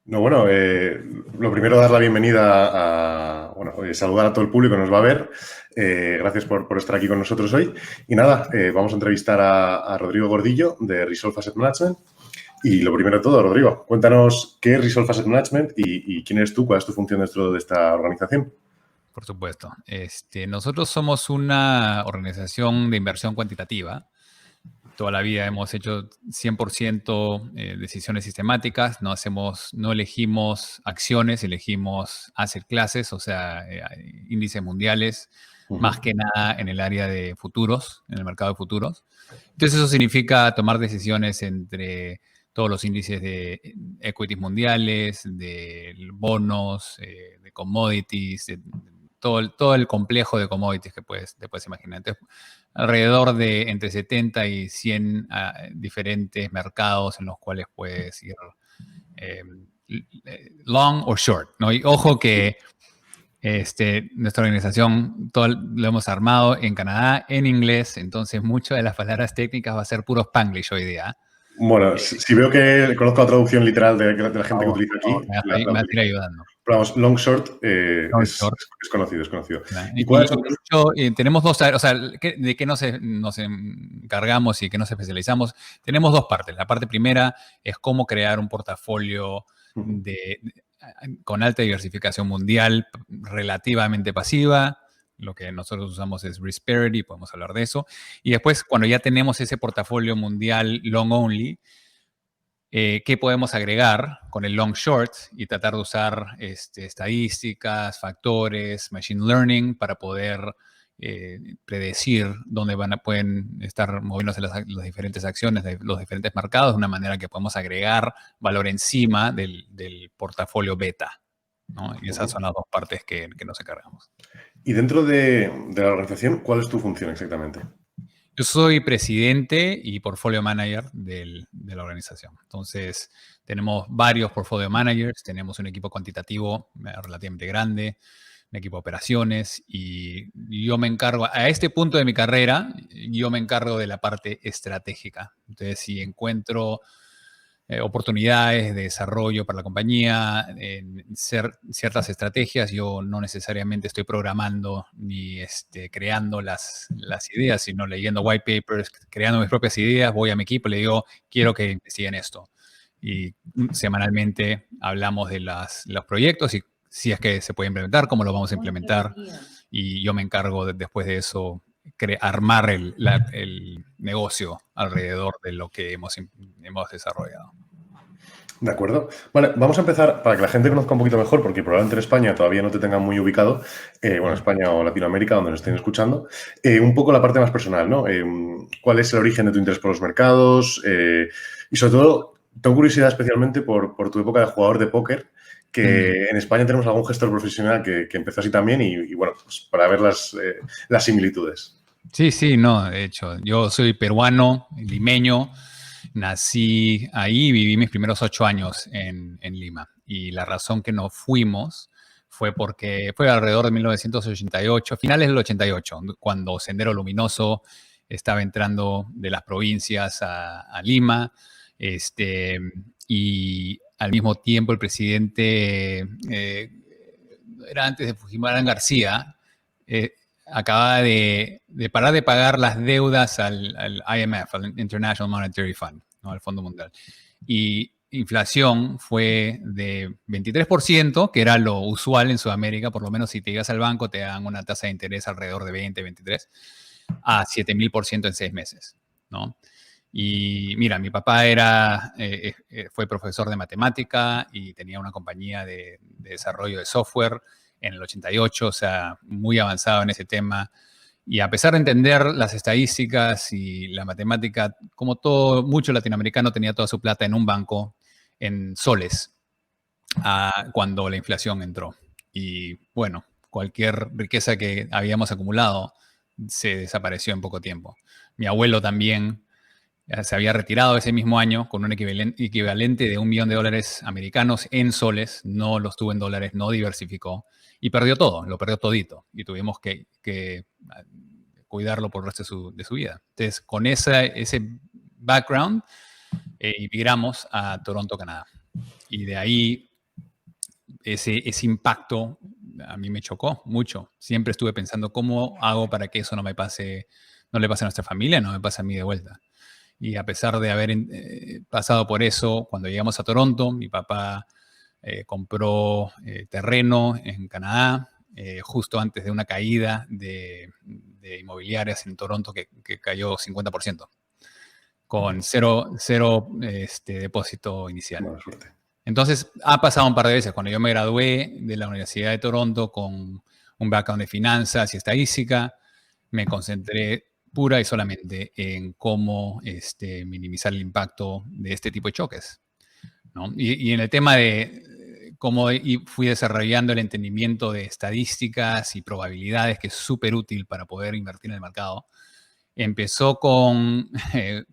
No, bueno, lo primero dar la bienvenida saludar a todo el público que nos va a ver. Gracias por estar aquí con nosotros hoy. Y nada, vamos a entrevistar a Rodrigo Gordillo de Resolve Asset Management. Y lo primero de todo, Rodrigo, cuéntanos qué es Resolve Asset Management y quién eres tú, cuál es tu función dentro de esta organización. Por supuesto. Nosotros somos una organización de inversión cuantitativa. Toda la vida hemos hecho 100% decisiones sistemáticas. No elegimos acciones, elegimos asset classes, o sea, índices mundiales, más que nada en el área de futuros, en el mercado de futuros. Entonces eso significa tomar decisiones entre todos los índices de equities mundiales, de bonos, de commodities, todo el complejo de commodities que te puedes imaginar. Entonces, alrededor de entre 70 y 100 diferentes mercados en los cuales puedes ir eh, long o short, ¿no? Y ojo que nuestra organización todo lo hemos armado en Canadá, en inglés, entonces muchas de las palabras técnicas va a ser puro Spanglish hoy día. Bueno, si veo que conozco la traducción literal de la gente que Por utiliza favor, aquí, la me vas a ir utilizo. ayudando. Pero vamos, long short Long es short. conocido, es conocido. ¿Y cuáles Y son de tus... hecho, tenemos dos áreas, o sea, de qué nos encargamos y qué nos especializamos. Tenemos dos partes. La parte primera es cómo crear un portafolio con alta diversificación mundial, relativamente pasiva. Lo que nosotros usamos es risk parity, podemos hablar de eso. Y después, cuando ya tenemos ese portafolio mundial long only, qué podemos agregar con el long short y tratar de usar estadísticas, factores, machine learning para poder predecir dónde pueden estar moviéndose las diferentes acciones de los diferentes mercados de una manera que podemos agregar valor encima del portafolio beta, ¿no? Y esas son las dos partes que nos encargamos. Y dentro de la organización, ¿cuál es tu función exactamente? Yo soy presidente y portfolio manager de la organización. Entonces, tenemos varios portfolio managers, tenemos un equipo cuantitativo relativamente grande, un equipo de operaciones, y yo me encargo, a este punto de mi carrera, yo me encargo de la parte estratégica. Entonces, si encuentro oportunidades de desarrollo para la compañía, en ciertas estrategias. Yo no necesariamente estoy programando ni creando las ideas, sino leyendo white papers, creando mis propias ideas. Voy a mi equipo y le digo, quiero que investiguen esto. Y semanalmente hablamos de los proyectos y si es que se puede implementar, cómo lo vamos a implementar. Y yo me encargo después de eso armar el negocio alrededor de lo que hemos desarrollado. De acuerdo. Vale, vamos a empezar para que la gente conozca un poquito mejor, porque probablemente en España todavía no te tengan muy ubicado, España o Latinoamérica, donde nos estén escuchando, un poco la parte más personal, ¿no? ¿Cuál es el origen de tu interés por los mercados? Y sobre todo, tengo curiosidad especialmente por tu época de jugador de póker, que en España tenemos algún gestor profesional que empezó así también y bueno, pues para ver las similitudes. Sí, sí, no, de hecho, yo soy peruano, limeño, nací ahí, viví mis primeros 8 años en Lima. Y la razón que nos fuimos fue porque fue alrededor de 1988, finales del 88, cuando Sendero Luminoso estaba entrando de las provincias a Lima. Y al mismo tiempo el presidente, era antes de Fujimori García, acababa de parar de pagar las deudas al IMF, al International Monetary Fund, ¿no? Al Fondo Mundial. Y inflación fue de 23%, que era lo usual en Sudamérica, por lo menos si te ibas al banco te dan una tasa de interés alrededor de 20, 23, a 7,000% en 6 meses, ¿no? Y mira, mi papá fue profesor de matemática y tenía una compañía de desarrollo de software en el 88, o sea, muy avanzado en ese tema. Y a pesar de entender las estadísticas y la matemática, como mucho latinoamericano tenía toda su plata en un banco, en soles, cuando la inflación entró. Y bueno, cualquier riqueza que habíamos acumulado se desapareció en poco tiempo. Mi abuelo también se había retirado ese mismo año con un equivalente de $1 millón americanos en soles, no los tuvo en dólares, no diversificó y perdió todo, lo perdió todito y tuvimos que cuidarlo por el resto de su vida. Entonces, con ese background, emigramos a Toronto, Canadá. Y de ahí ese impacto a mí me chocó mucho. Siempre estuve pensando, ¿cómo hago para que eso no le pase a nuestra familia, no me pase a mí de vuelta? Y a pesar de haber pasado por eso, cuando llegamos a Toronto, mi papá compró terreno en Canadá, justo antes de una caída de inmobiliarias en Toronto que cayó 50%, con cero depósito inicial. Buena suerte. Entonces, ha pasado un par de veces. Cuando yo me gradué de la Universidad de Toronto con un background de finanzas y estadística, me concentré pura y solamente en cómo minimizar el impacto de este tipo de choques, ¿no? Y en el tema de cómo fui desarrollando el entendimiento de estadísticas y probabilidades, que es súper útil para poder invertir en el mercado, empezó con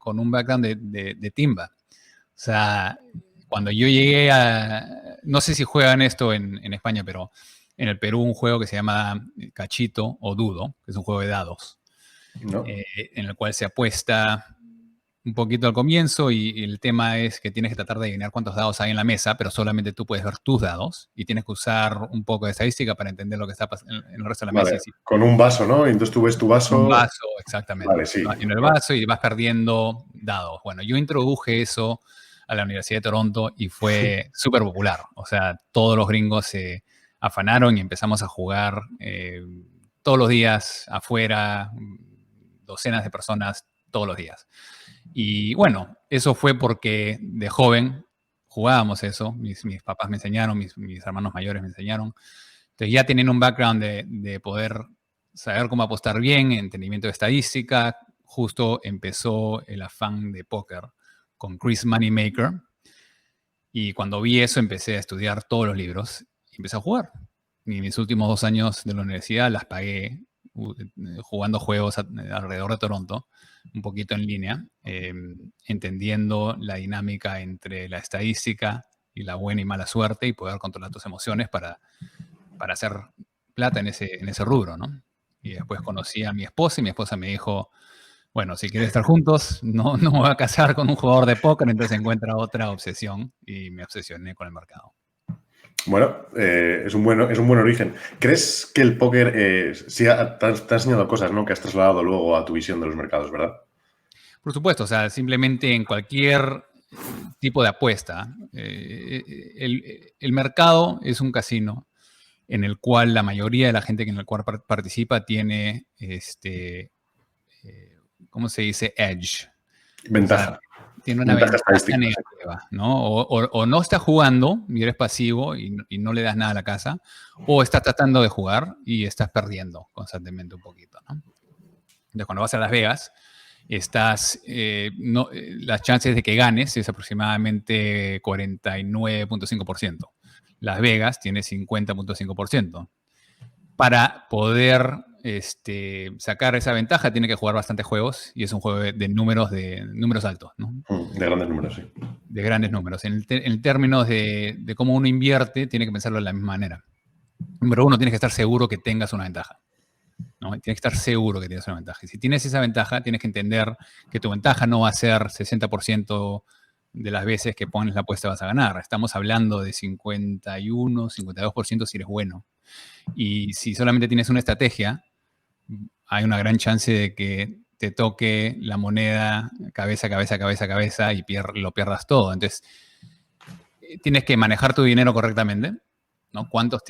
un background de timba. O sea, cuando yo llegué no sé si juegan esto en España, pero en el Perú un juego que se llama Cachito o Dudo, que es un juego de dados, ¿No? en el cual se apuesta un poquito al comienzo y el tema es que tienes que tratar de adivinar cuántos dados hay en la mesa, pero solamente tú puedes ver tus dados y tienes que usar un poco de estadística para entender lo que está pasando en el resto de la mesa. Vale, con un vaso, ¿no? Y entonces tú ves tu Un vaso. vaso, exactamente. Vale, sí. En el vaso y vas perdiendo dados. Bueno, yo introduje eso a la Universidad de Toronto y fue súper popular. O sea, todos los gringos se afanaron y empezamos a jugar todos los días afuera, docenas de personas todos los días. Y bueno, eso fue porque de joven jugábamos eso. Mis papás me enseñaron, mis hermanos mayores me enseñaron. Entonces ya tienen un background de poder saber cómo apostar bien, entendimiento de estadística. Justo empezó el afán de póker con Chris Moneymaker. Y cuando vi eso empecé a estudiar todos los libros y empecé a jugar. Y mis últimos 2 años de la universidad las pagué jugando juegos alrededor de Toronto, un poquito en línea, entendiendo la dinámica entre la estadística y la buena y mala suerte y poder controlar tus emociones para hacer plata en ese rubro, ¿no? Y después conocí a mi esposa y mi esposa me dijo, bueno, si quieres estar juntos, no me voy a casar con un jugador de póker, entonces encuentra otra obsesión y me obsesioné con el mercado. Bueno, es un buen origen. ¿Crees que el póker sí te ha enseñado cosas, ¿no? Que has trasladado luego a tu visión de los mercados, ¿verdad? Por supuesto, o sea, simplemente en cualquier tipo de apuesta, el mercado es un casino en el cual la mayoría de la gente que en el cual participa tiene, ¿cómo se dice? Edge. Ventaja. O sea, tiene una ventaja negativa, ¿no? O no está jugando y eres pasivo y no le das nada a la casa, o estás tratando de jugar y estás perdiendo constantemente un poquito, ¿no? Entonces, cuando vas a Las Vegas, las chances de que ganes es aproximadamente 49.5%. Las Vegas tiene 50.5%. Para poder sacar esa ventaja, tiene que jugar bastantes juegos y es un juego de números altos, ¿no? De grandes números, sí. De grandes números. En términos de cómo uno invierte, tiene que pensarlo de la misma manera. Número uno, tienes que estar seguro que tengas una ventaja, ¿no? Tienes que estar seguro que tienes una ventaja. Y si tienes esa ventaja, tienes que entender que tu ventaja no va a ser 60% de las veces que pones la apuesta vas a ganar. Estamos hablando de 51, 52% si eres bueno. Y si solamente tienes una estrategia, hay una gran chance de que te toque la moneda cabeza y lo pierdas todo. Entonces, tienes que manejar tu dinero correctamente, ¿no? ¿Cuánto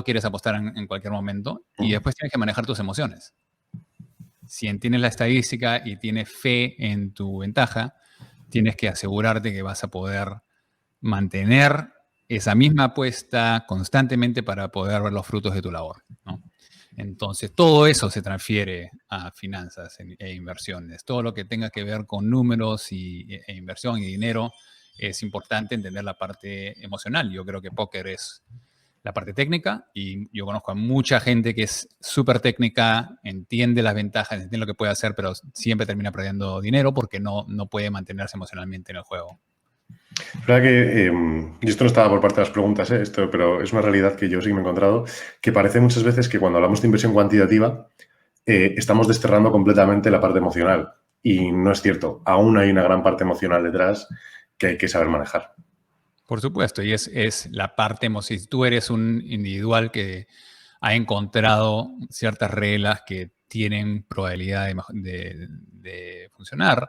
quieres apostar en cualquier momento? Y después tienes que manejar tus emociones. Si tienes la estadística y tienes fe en tu ventaja, tienes que asegurarte que vas a poder mantener esa misma apuesta constantemente para poder ver los frutos de tu labor, ¿no? Entonces, todo eso se transfiere a finanzas e inversiones. Todo lo que tenga que ver con números e inversión y dinero, es importante entender la parte emocional. Yo creo que póker es la parte técnica y yo conozco a mucha gente que es súper técnica, entiende las ventajas, entiende lo que puede hacer, pero siempre termina perdiendo dinero porque no puede mantenerse emocionalmente en el juego. Es verdad que, y esto no estaba por parte de las preguntas, pero es una realidad que yo sí me he encontrado, que parece muchas veces que cuando hablamos de inversión cuantitativa estamos desterrando completamente la parte emocional. Y no es cierto. Aún hay una gran parte emocional detrás que hay que saber manejar. Por supuesto, y es la parte emocional. Si tú eres un individual que ha encontrado ciertas reglas que tienen probabilidad de funcionar,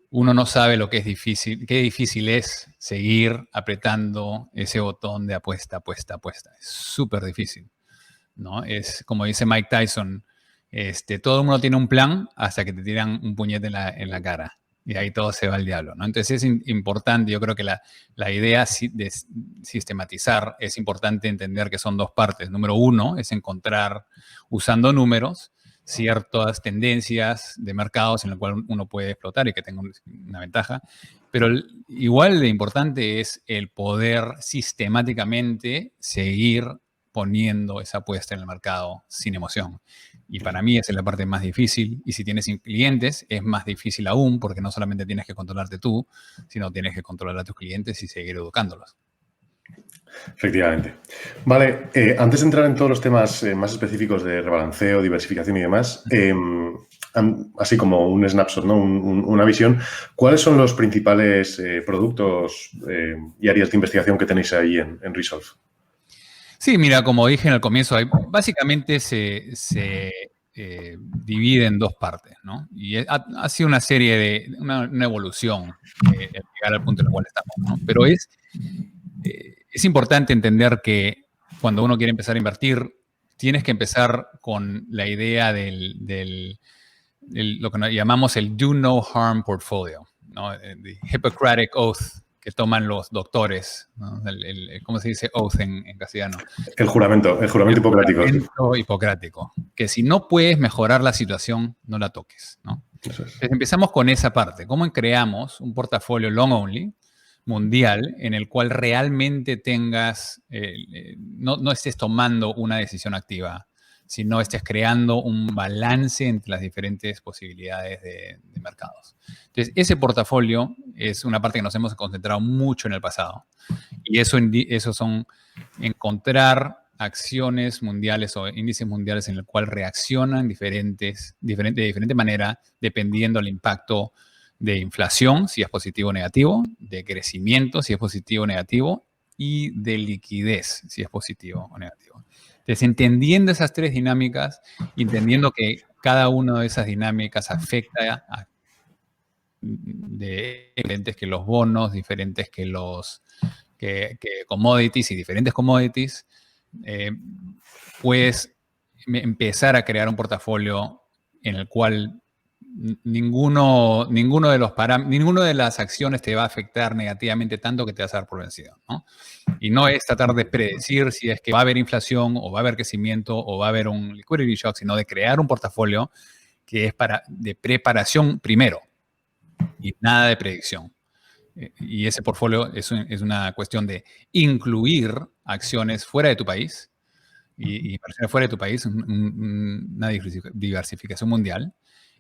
uno no sabe lo que es difícil, qué difícil es seguir apretando ese botón de apuesta, apuesta, apuesta. Es súper difícil, ¿no? Es como dice Mike Tyson, todo el mundo tiene un plan hasta que te tiran un puñete en la cara. Y ahí todo se va al diablo, ¿no? Entonces es importante, yo creo que la idea de sistematizar es importante entender que son dos partes. Número uno es encontrar, usando números, ciertas tendencias de mercados en los cuales uno puede explotar y que tenga una ventaja. Pero igual de importante es el poder sistemáticamente seguir poniendo esa apuesta en el mercado sin emoción. Y para mí esa es la parte más difícil. Y si tienes clientes, es más difícil aún, porque no solamente tienes que controlarte tú, sino tienes que controlar a tus clientes y seguir educándolos. Efectivamente. Vale, antes de entrar en todos los temas más específicos de rebalanceo, diversificación y demás, así como un snapshot, ¿no? Una visión, ¿cuáles son los principales productos y áreas de investigación que tenéis ahí en Resolve? Sí, mira, como dije en el comienzo, básicamente se divide en dos partes, ¿no? Y ha sido una serie de, una evolución llegar al punto en el cual estamos, ¿no? Pero es importante entender que cuando uno quiere empezar a invertir, tienes que empezar con la idea lo que llamamos el Do No Harm Portfolio, ¿no? The Hippocratic Oath que toman los doctores, ¿no? ¿Cómo se dice oath en castellano? El juramento hipocrático. El juramento hipocrático, que si no puedes mejorar la situación, no la toques, ¿no? Eso es. Entonces empezamos con esa parte. ¿Cómo creamos un portafolio long only mundial en el cual realmente tengas, no estés tomando una decisión activa, sino estés creando un balance entre las diferentes posibilidades de mercados? Entonces, ese portafolio es una parte que nos hemos concentrado mucho en el pasado. Y eso son encontrar acciones mundiales o índices mundiales en el cual reaccionan de diferente manera dependiendo del impacto de inflación, si es positivo o negativo, de crecimiento, si es positivo o negativo, y de liquidez, si es positivo o negativo. Entonces, entendiendo esas tres dinámicas, entendiendo que cada una de esas dinámicas afecta a diferentes que los bonos, diferentes que los commodities y diferentes commodities, puedes empezar a crear un portafolio en el cual ninguno de las acciones te va a afectar negativamente tanto que te vas a dar por vencido, ¿no? Y no es tratar de predecir si es que va a haber inflación o va a haber crecimiento o va a haber un liquidity shock, sino de crear un portafolio que es de preparación primero y nada de predicción. Y ese portfolio es una cuestión de incluir acciones fuera de tu país y inversiones fuera de tu país, una diversificación mundial,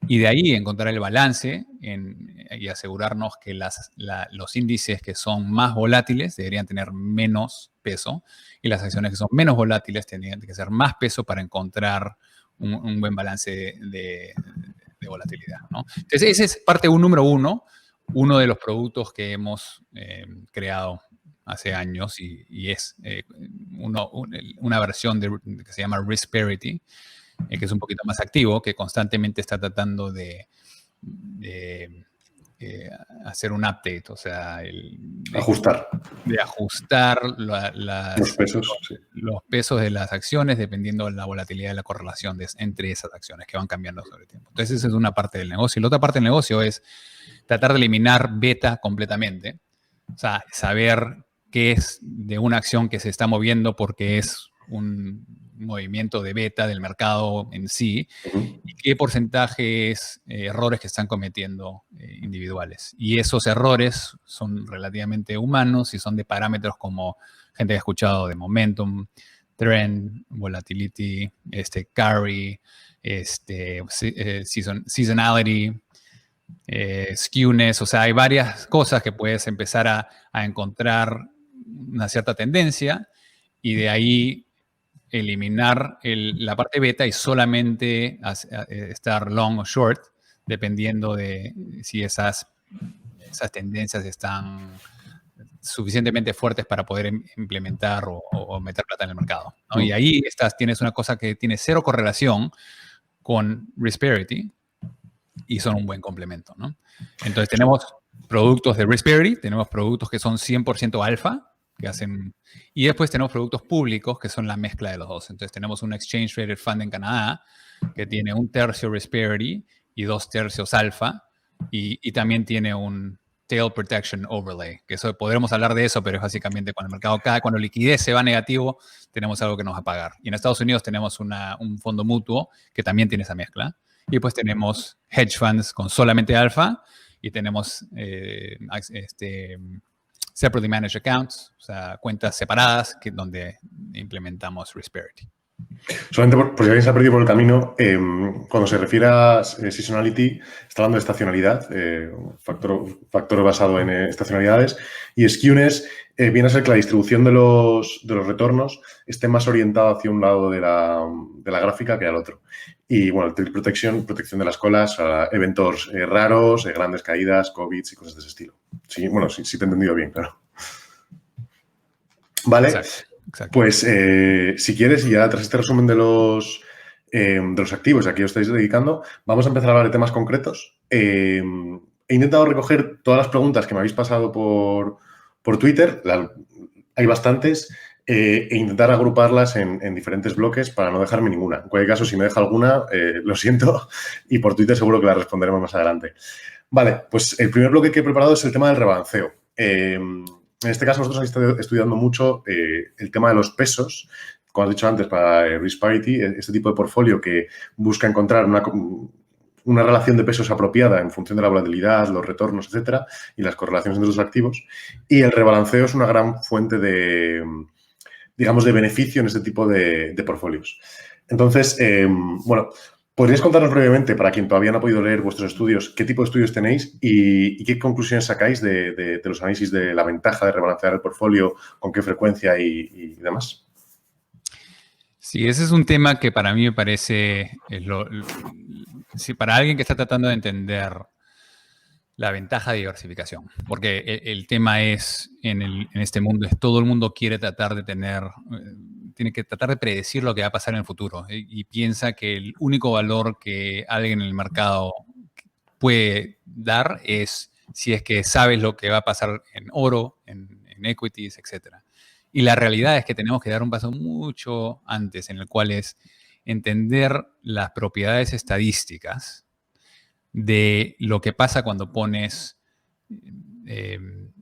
y de ahí encontrar el balance y asegurarnos que los índices que son más volátiles deberían tener menos peso y las acciones que son menos volátiles tendrían que ser más peso para encontrar un buen balance de volatilidad, ¿no? Entonces, ese es parte número uno de los productos que hemos creado hace años y es una versión que se llama Risk Parity, que es un poquito más activo, que constantemente está tratando de hacer un update, o sea, ajustar los pesos de las acciones dependiendo de la volatilidad y la correlación entre esas acciones que van cambiando sobre el tiempo. Entonces, esa es una parte del negocio. Y la otra parte del negocio es tratar de eliminar beta completamente, o sea, saber qué es de una acción que se está moviendo porque es un movimiento de beta del mercado en sí, y qué porcentaje es errores que están cometiendo individuales. Y esos errores son relativamente humanos y son de parámetros como gente que ha escuchado de momentum, trend, volatility, carry, seasonality, skewness. O sea, hay varias cosas que puedes empezar a encontrar una cierta tendencia y de ahí eliminar la parte beta y solamente estar long o short, dependiendo de si esas tendencias están suficientemente fuertes para poder implementar o meter plata en el mercado, ¿no? Y ahí tienes una cosa que tiene cero correlación con Risperity y son un buen complemento, ¿no? Entonces tenemos productos de Risperity, tenemos productos que son 100% alfa, que hacen, y después tenemos productos públicos que son la mezcla de los dos. Entonces tenemos un Exchange Traded Fund en Canadá que tiene 1/3 Risperity y 2/3 alfa, y también tiene un Tail Protection Overlay, que eso podremos hablar de eso, pero es básicamente cuando el mercado cae, cuando liquidez se va negativo, tenemos algo que nos va a pagar. Y en Estados Unidos tenemos un fondo mutuo que también tiene esa mezcla. Y pues tenemos hedge funds con solamente alfa y tenemos separately managed accounts, o sea, cuentas separadas donde implementamos Risperity. Solamente por si alguien se ha perdido por el camino, cuando se refiere a seasonality, está hablando de estacionalidad, factor basado en estacionalidades, y skewness viene a ser que la distribución de los retornos esté más orientada hacia un lado de la gráfica que al otro. Y bueno, el tilt protection, protección de las colas, eventos raros, grandes caídas, COVID y cosas de ese estilo. Sí, bueno, sí te he entendido bien, claro. Vale. Exacto. Pues si quieres, y ya tras este resumen de los activos a que os estáis dedicando, vamos a empezar a hablar de temas concretos. He intentado recoger todas las preguntas que me habéis pasado por Twitter, hay bastantes, e intentar agruparlas en diferentes bloques para no dejarme ninguna. En cualquier caso, si me deja alguna, lo siento, y por Twitter seguro que la responderemos más adelante. Vale, pues el primer bloque que he preparado es el tema del rebalanceo. En este caso, nosotros hemos estado estudiando mucho el tema de los pesos, como has dicho antes, para Risperity, este tipo de portfolio que busca encontrar una relación de pesos apropiada en función de la volatilidad, los retornos, etcétera, y las correlaciones entre los activos. Y el rebalanceo es una gran fuente de, digamos, de beneficio en este tipo de portfolios. Entonces, bueno, ¿podríais contarnos brevemente, para quien todavía no ha podido leer vuestros estudios, qué tipo de estudios tenéis y qué conclusiones sacáis de los análisis de la ventaja de rebalancear el portfolio, con qué frecuencia y demás? Sí, ese es un tema que para mí me parece, para alguien que está tratando de entender la ventaja de diversificación, porque el tema es, en este mundo, es todo el mundo quiere tratar de tiene que tratar de predecir lo que va a pasar en el futuro y piensa que el único valor que alguien en el mercado puede dar es si es que sabes lo que va a pasar en oro, en equities, etc. Y la realidad es que tenemos que dar un paso mucho antes, en el cual es entender las propiedades estadísticas de lo que pasa cuando pones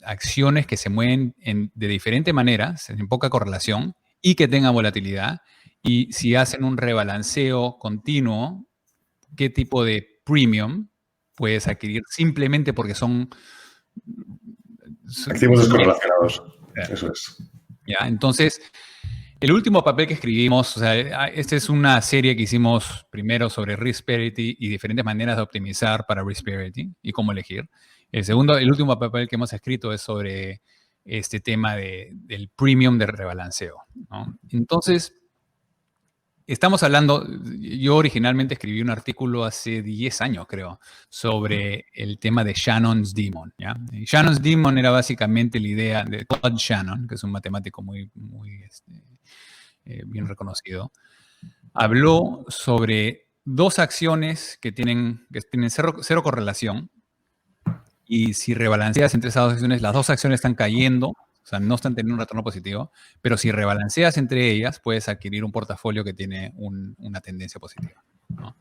acciones que se mueven de diferentes maneras, en poca correlación, y que tengan volatilidad. Y si hacen un rebalanceo continuo, qué tipo de premium puedes adquirir simplemente porque son activos descorrelacionados. Eso es. ¿Ya? Entonces, el último papel que escribimos, o sea, esta es una serie que hicimos primero sobre Risperity y diferentes maneras de optimizar para Risperity y cómo elegir. El último papel que hemos escrito es sobre este tema del premium de rebalanceo, ¿no? Entonces, estamos hablando, yo originalmente escribí un artículo hace 10 años, creo, sobre el tema de Shannon's Demon, ¿ya? Y Shannon's Demon era básicamente la idea de Claude Shannon, que es un matemático muy bien reconocido. Habló sobre dos acciones que tienen cero correlación, y si rebalanceas entre esas dos acciones, las dos acciones están cayendo, o sea, no están teniendo un retorno positivo, pero si rebalanceas entre ellas, puedes adquirir un portafolio que tiene una tendencia positiva, ¿no?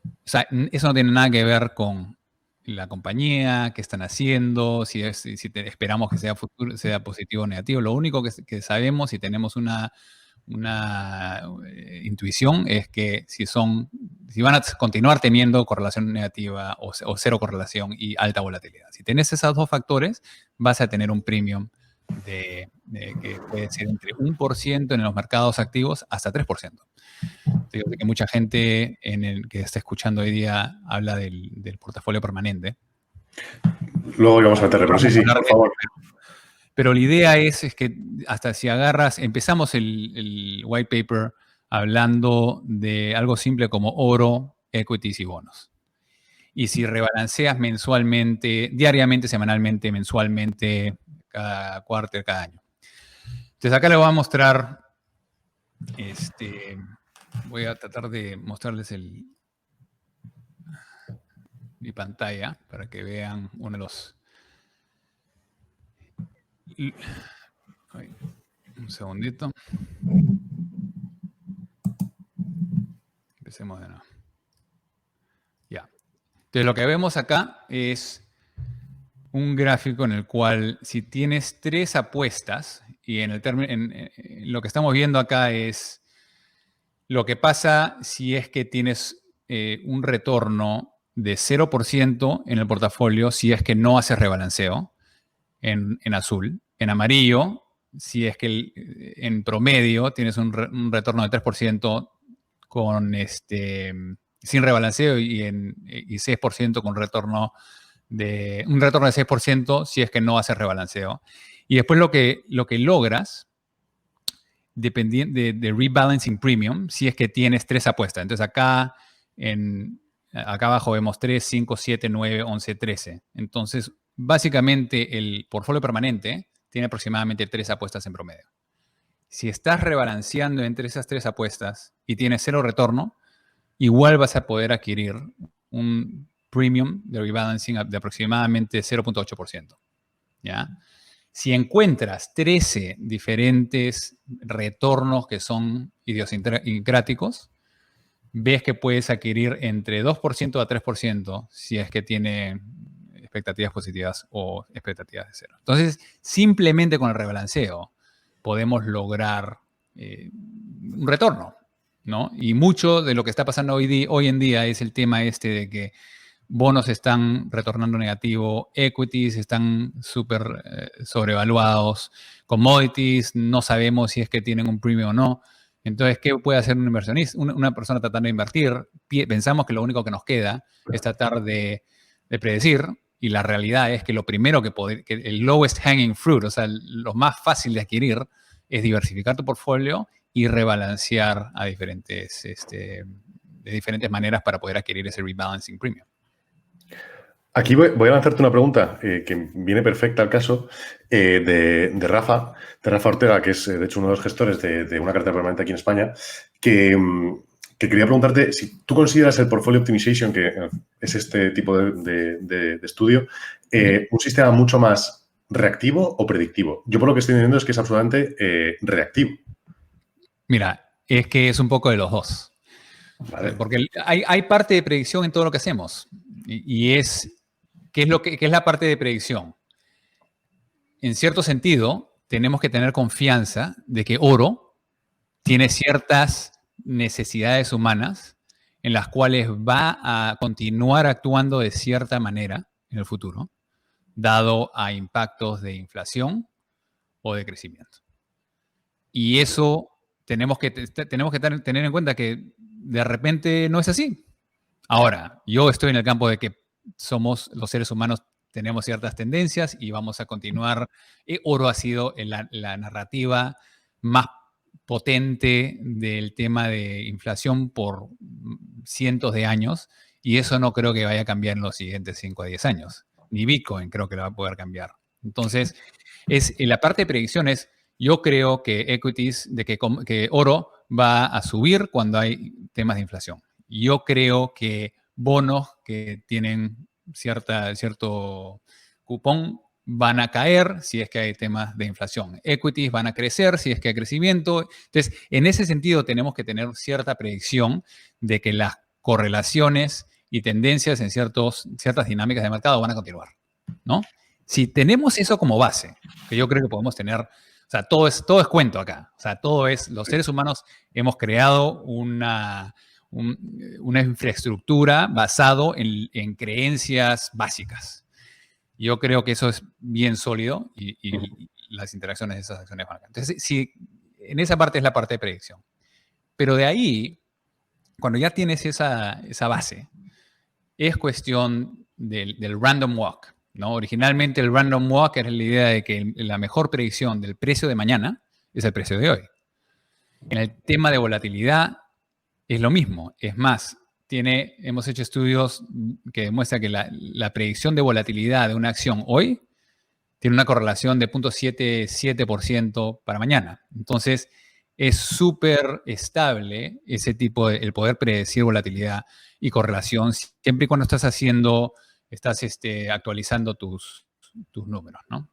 O sea, eso no tiene nada que ver con la compañía, qué están haciendo, si esperamos que sea positivo o negativo. Lo único que sabemos, y tenemos una intuición, es que si van a continuar teniendo correlación negativa o cero correlación y alta volatilidad. Si tienes esos dos factores, vas a tener un premium que puede ser entre 1% en los mercados activos hasta 3%. Yo sé que mucha gente que está escuchando hoy día habla del portafolio permanente. Luego vamos a meterle, pero sí, por favor. Pero la idea es que hasta si empezamos el white paper hablando de algo simple como oro, equities y bonos. Y si rebalanceas mensualmente, diariamente, semanalmente, mensualmente, cada quarter, cada año. Entonces acá les voy a mostrar, voy a tratar de mostrarles mi pantalla para que vean uno de los... Un segundito. Empecemos de nuevo. Ya. Entonces lo que vemos acá es un gráfico en el cual si tienes 3 apuestas, y en lo que estamos viendo acá es lo que pasa si es que tienes un retorno de 0% en el portafolio si es que no haces rebalanceo, en azul. En amarillo, si es que en promedio tienes un retorno de 3% sin rebalanceo y 6% con un retorno de 6% si es que no haces rebalanceo. Y después lo que logras, dependiendo de rebalancing premium, si es que tienes 3 apuestas. Entonces acá abajo vemos 3, 5, 7, 9, 11, 13. Entonces, básicamente el portfolio permanente tiene aproximadamente 3 apuestas en promedio. Si estás rebalanceando entre esas 3 apuestas y tienes 0 retorno, igual vas a poder adquirir un premium de rebalancing de aproximadamente 0.8%. ¿Ya? Si encuentras 13 diferentes retornos que son idiosincráticos, ves que puedes adquirir entre 2% a 3% si es que tiene expectativas positivas o expectativas de 0. Entonces, simplemente con el rebalanceo podemos lograr un retorno, ¿no? Y mucho de lo que está pasando hoy en día es el tema de que bonos están retornando negativo, equities están súper sobrevaluados, commodities no sabemos si es que tienen un premium o no. Entonces, ¿qué puede hacer un inversionista? Una persona tratando de invertir, pensamos que lo único que nos queda es tratar de predecir, y la realidad es que lo primero que el lowest hanging fruit, o sea, lo más fácil de adquirir, es diversificar tu portfolio y rebalancear de diferentes maneras para poder adquirir ese rebalancing premium. Aquí voy a lanzarte una pregunta que viene perfecta al caso de Rafa Ortega, que es de hecho uno de los gestores de una cartera permanente aquí en España, que quería preguntarte si tú consideras el portfolio optimization, que es este tipo de estudio, un sistema mucho más reactivo o predictivo. Yo por lo que estoy entendiendo es que es absolutamente reactivo. Mira, es que es un poco de los dos. Vale. Porque hay parte de predicción en todo lo que hacemos. ¿Qué es la parte de predicción? En cierto sentido, tenemos que tener confianza de que oro tiene ciertas necesidades humanas en las cuales va a continuar actuando de cierta manera en el futuro, dado a impactos de inflación o de crecimiento. Y eso tenemos que tener en cuenta que de repente no es así. Ahora, yo estoy en el campo de que los seres humanos tenemos ciertas tendencias y vamos a continuar. Oro ha sido la narrativa más potente del tema de inflación por cientos de años, y eso no creo que vaya a cambiar en los siguientes 5 a 10 años. Ni Bitcoin creo que lo va a poder cambiar. Entonces, en la parte de predicciones, yo creo que equities, que oro va a subir cuando hay temas de inflación. Yo creo que bonos que tienen cierto cupón van a caer si es que hay temas de inflación. Equities van a crecer si es que hay crecimiento. Entonces, en ese sentido, tenemos que tener cierta predicción de que las correlaciones y tendencias en ciertas dinámicas de mercado van a continuar, ¿no? Si tenemos eso como base, que yo creo que podemos tener, o sea, todo es cuento acá. O sea, los seres humanos hemos creado una infraestructura basado en creencias básicas. Yo creo que eso es bien sólido y las interacciones de esas acciones van a cambiar. Entonces, en esa parte es la parte de predicción. Pero de ahí, cuando ya tienes esa base, es cuestión del random walk, ¿no? Originalmente el random walk era la idea de que la mejor predicción del precio de mañana es el precio de hoy. En el tema de volatilidad es lo mismo. Es más, hemos hecho estudios que demuestran que la predicción de volatilidad de una acción hoy tiene una correlación de 0.77% para mañana. Entonces, es súper estable ese tipo el poder predecir volatilidad y correlación siempre y cuando estás actualizando tus números, ¿no?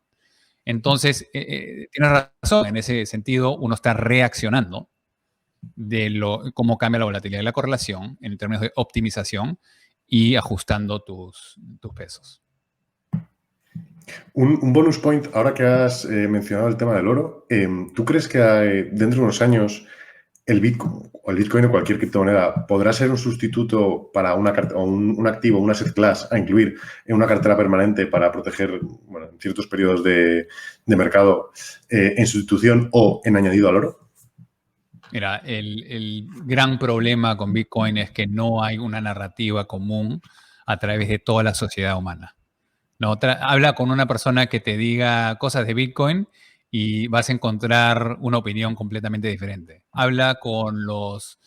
Entonces, tienes razón, en ese sentido, uno está reaccionando de cómo cambia la volatilidad de la correlación en términos de optimización y ajustando tus pesos. Un bonus point, ahora que has mencionado el tema del oro, ¿tú crees que dentro de unos años el Bitcoin o cualquier criptomoneda podrá ser un sustituto para un activo, un asset class a incluir en una cartera permanente para proteger, bueno, en ciertos periodos de mercado en sustitución o en añadido al oro? Mira, el gran problema con Bitcoin es que no hay una narrativa común a través de toda la sociedad humana. No, habla con una persona que te diga cosas de Bitcoin y vas a encontrar una opinión completamente diferente. Habla con los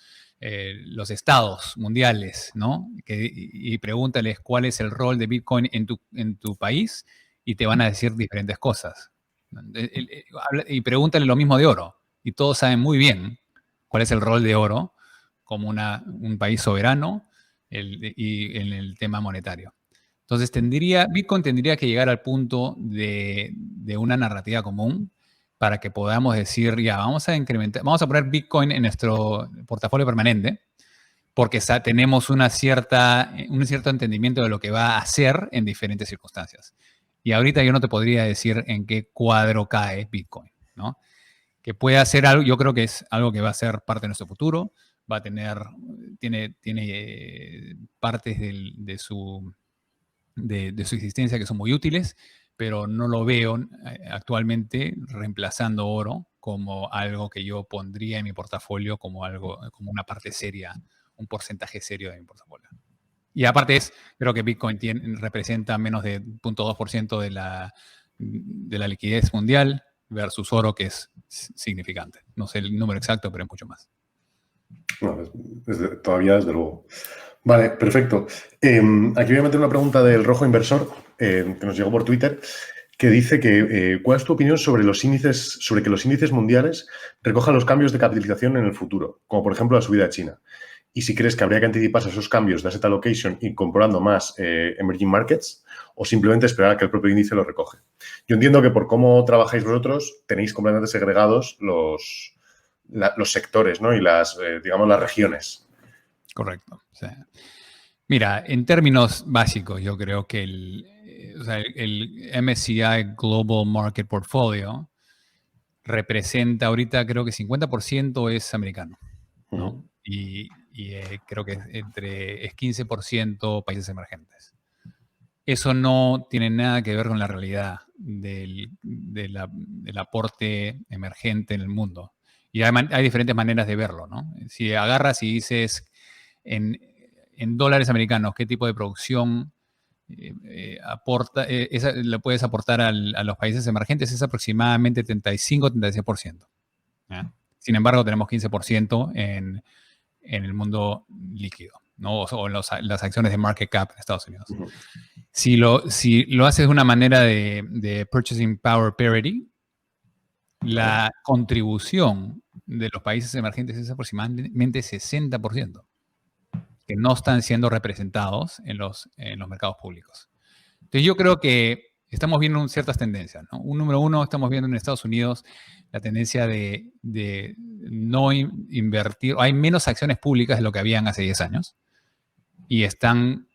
estados mundiales, ¿no? Y pregúntales cuál es el rol de Bitcoin en tu país y te van a decir diferentes cosas. Y pregúntale lo mismo de oro. Y todos saben muy bien cuál es el rol de oro como un país soberano y en el tema monetario. Entonces, Bitcoin tendría que llegar al punto de una narrativa común para que podamos decir, ya, vamos a poner Bitcoin en nuestro portafolio permanente, porque tenemos un cierto entendimiento de lo que va a hacer en diferentes circunstancias. Y ahorita yo no te podría decir en qué cuadro cae Bitcoin, ¿no? Que puede hacer algo, yo creo que es algo que va a ser parte de nuestro futuro, tiene partes de su existencia que son muy útiles, pero no lo veo actualmente reemplazando oro como algo que yo pondría en mi portafolio como una parte seria, un porcentaje serio de mi portafolio. Y aparte creo que Bitcoin representa menos de 0.2% de la liquidez mundial versus oro, que es significante. No sé el número exacto, pero es mucho más. No, todavía desde luego. Vale, perfecto. Aquí voy a meter una pregunta del Rojo Inversor, que nos llegó por Twitter, que dice que ¿cuál es tu opinión sobre que los índices mundiales recojan los cambios de capitalización en el futuro, como por ejemplo la subida de China? Y si crees que habría que anticiparse esos cambios de asset allocation incorporando más emerging markets o simplemente esperar a que el propio índice lo recoge. Yo entiendo que por cómo trabajáis vosotros tenéis completamente segregados los sectores, ¿no? Y digamos, las regiones. Correcto. O sea, mira, en términos básicos, yo creo que el MSCI Global Market Portfolio representa ahorita, creo que 50% es americano, ¿no? Y creo que es 15% países emergentes. Eso no tiene nada que ver con la realidad del aporte emergente en el mundo. Y hay diferentes maneras de verlo, ¿no? Si agarras y dices en dólares americanos qué tipo de producción le puedes aportar a los países emergentes, es aproximadamente 35-36%. ¿Ya? Sin embargo, tenemos 15% en el mundo líquido, ¿no? O en las acciones de market cap en Estados Unidos. Si lo haces de una manera de purchasing power parity, la contribución de los países emergentes es aproximadamente 60%, que no están siendo representados en los mercados públicos. Entonces yo creo que estamos viendo ciertas tendencias, ¿no? Número uno, estamos viendo en Estados Unidos la tendencia de no invertir, hay menos acciones públicas de lo que habían hace 10 años y están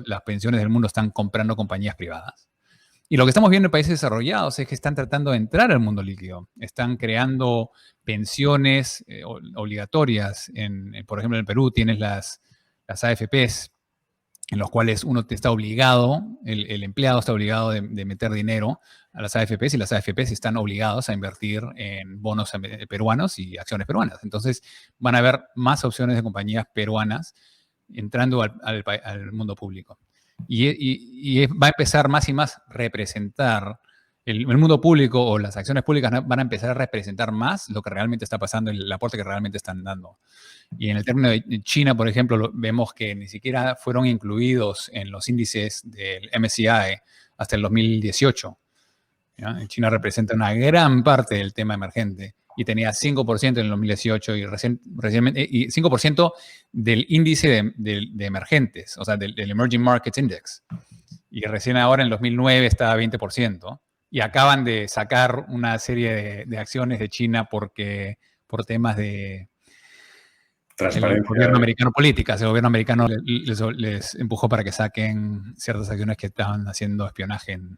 las pensiones del mundo están comprando compañías privadas. Y lo que estamos viendo en países desarrollados es que están tratando de entrar al mundo líquido. Están creando pensiones obligatorias. Por ejemplo, en el Perú tienes las AFPs, en los cuales uno te está obligado, el empleado está obligado de meter dinero a las AFPs y las AFPs están obligados a invertir en bonos peruanos y acciones peruanas. Entonces van a haber más opciones de compañías peruanas entrando al mundo público. Y va a empezar más y más representar el mundo público o las acciones públicas van a empezar a representar más lo que realmente está pasando, el aporte que realmente están dando. Y en el término de China, por ejemplo, vemos que ni siquiera fueron incluidos en los índices del MSCI hasta el 2018. ¿ya? China representa una gran parte del tema emergente y tenía 5% en el 2018 y recientemente, y 5% del índice de emergentes, o sea, del Emerging Markets Index. Y recién ahora en el 2009 estaba a 20%. Y acaban de sacar una serie de acciones de China por temas de el gobierno americano, políticas. El gobierno americano les empujó para que saquen ciertas acciones que estaban haciendo espionaje en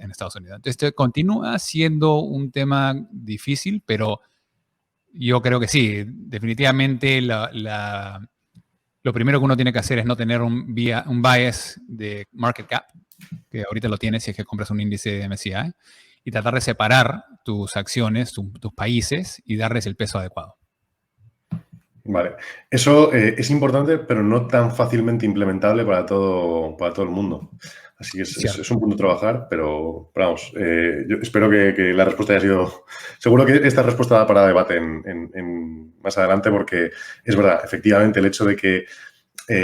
Estados Unidos. Entonces, este continúa siendo un tema difícil, pero yo creo que sí, definitivamente lo primero que uno tiene que hacer es no tener un bias de market cap, que ahorita lo tienes si es que compras un índice de MSCI, y tratar de separar tus acciones, tus países, y darles el peso adecuado. Vale. Eso es importante, pero no tan fácilmente implementable para todo el mundo. Así que es un punto a trabajar, pero vamos, yo espero que la respuesta haya sido... Seguro que esta respuesta da para debate más adelante, porque es verdad, efectivamente, el hecho de que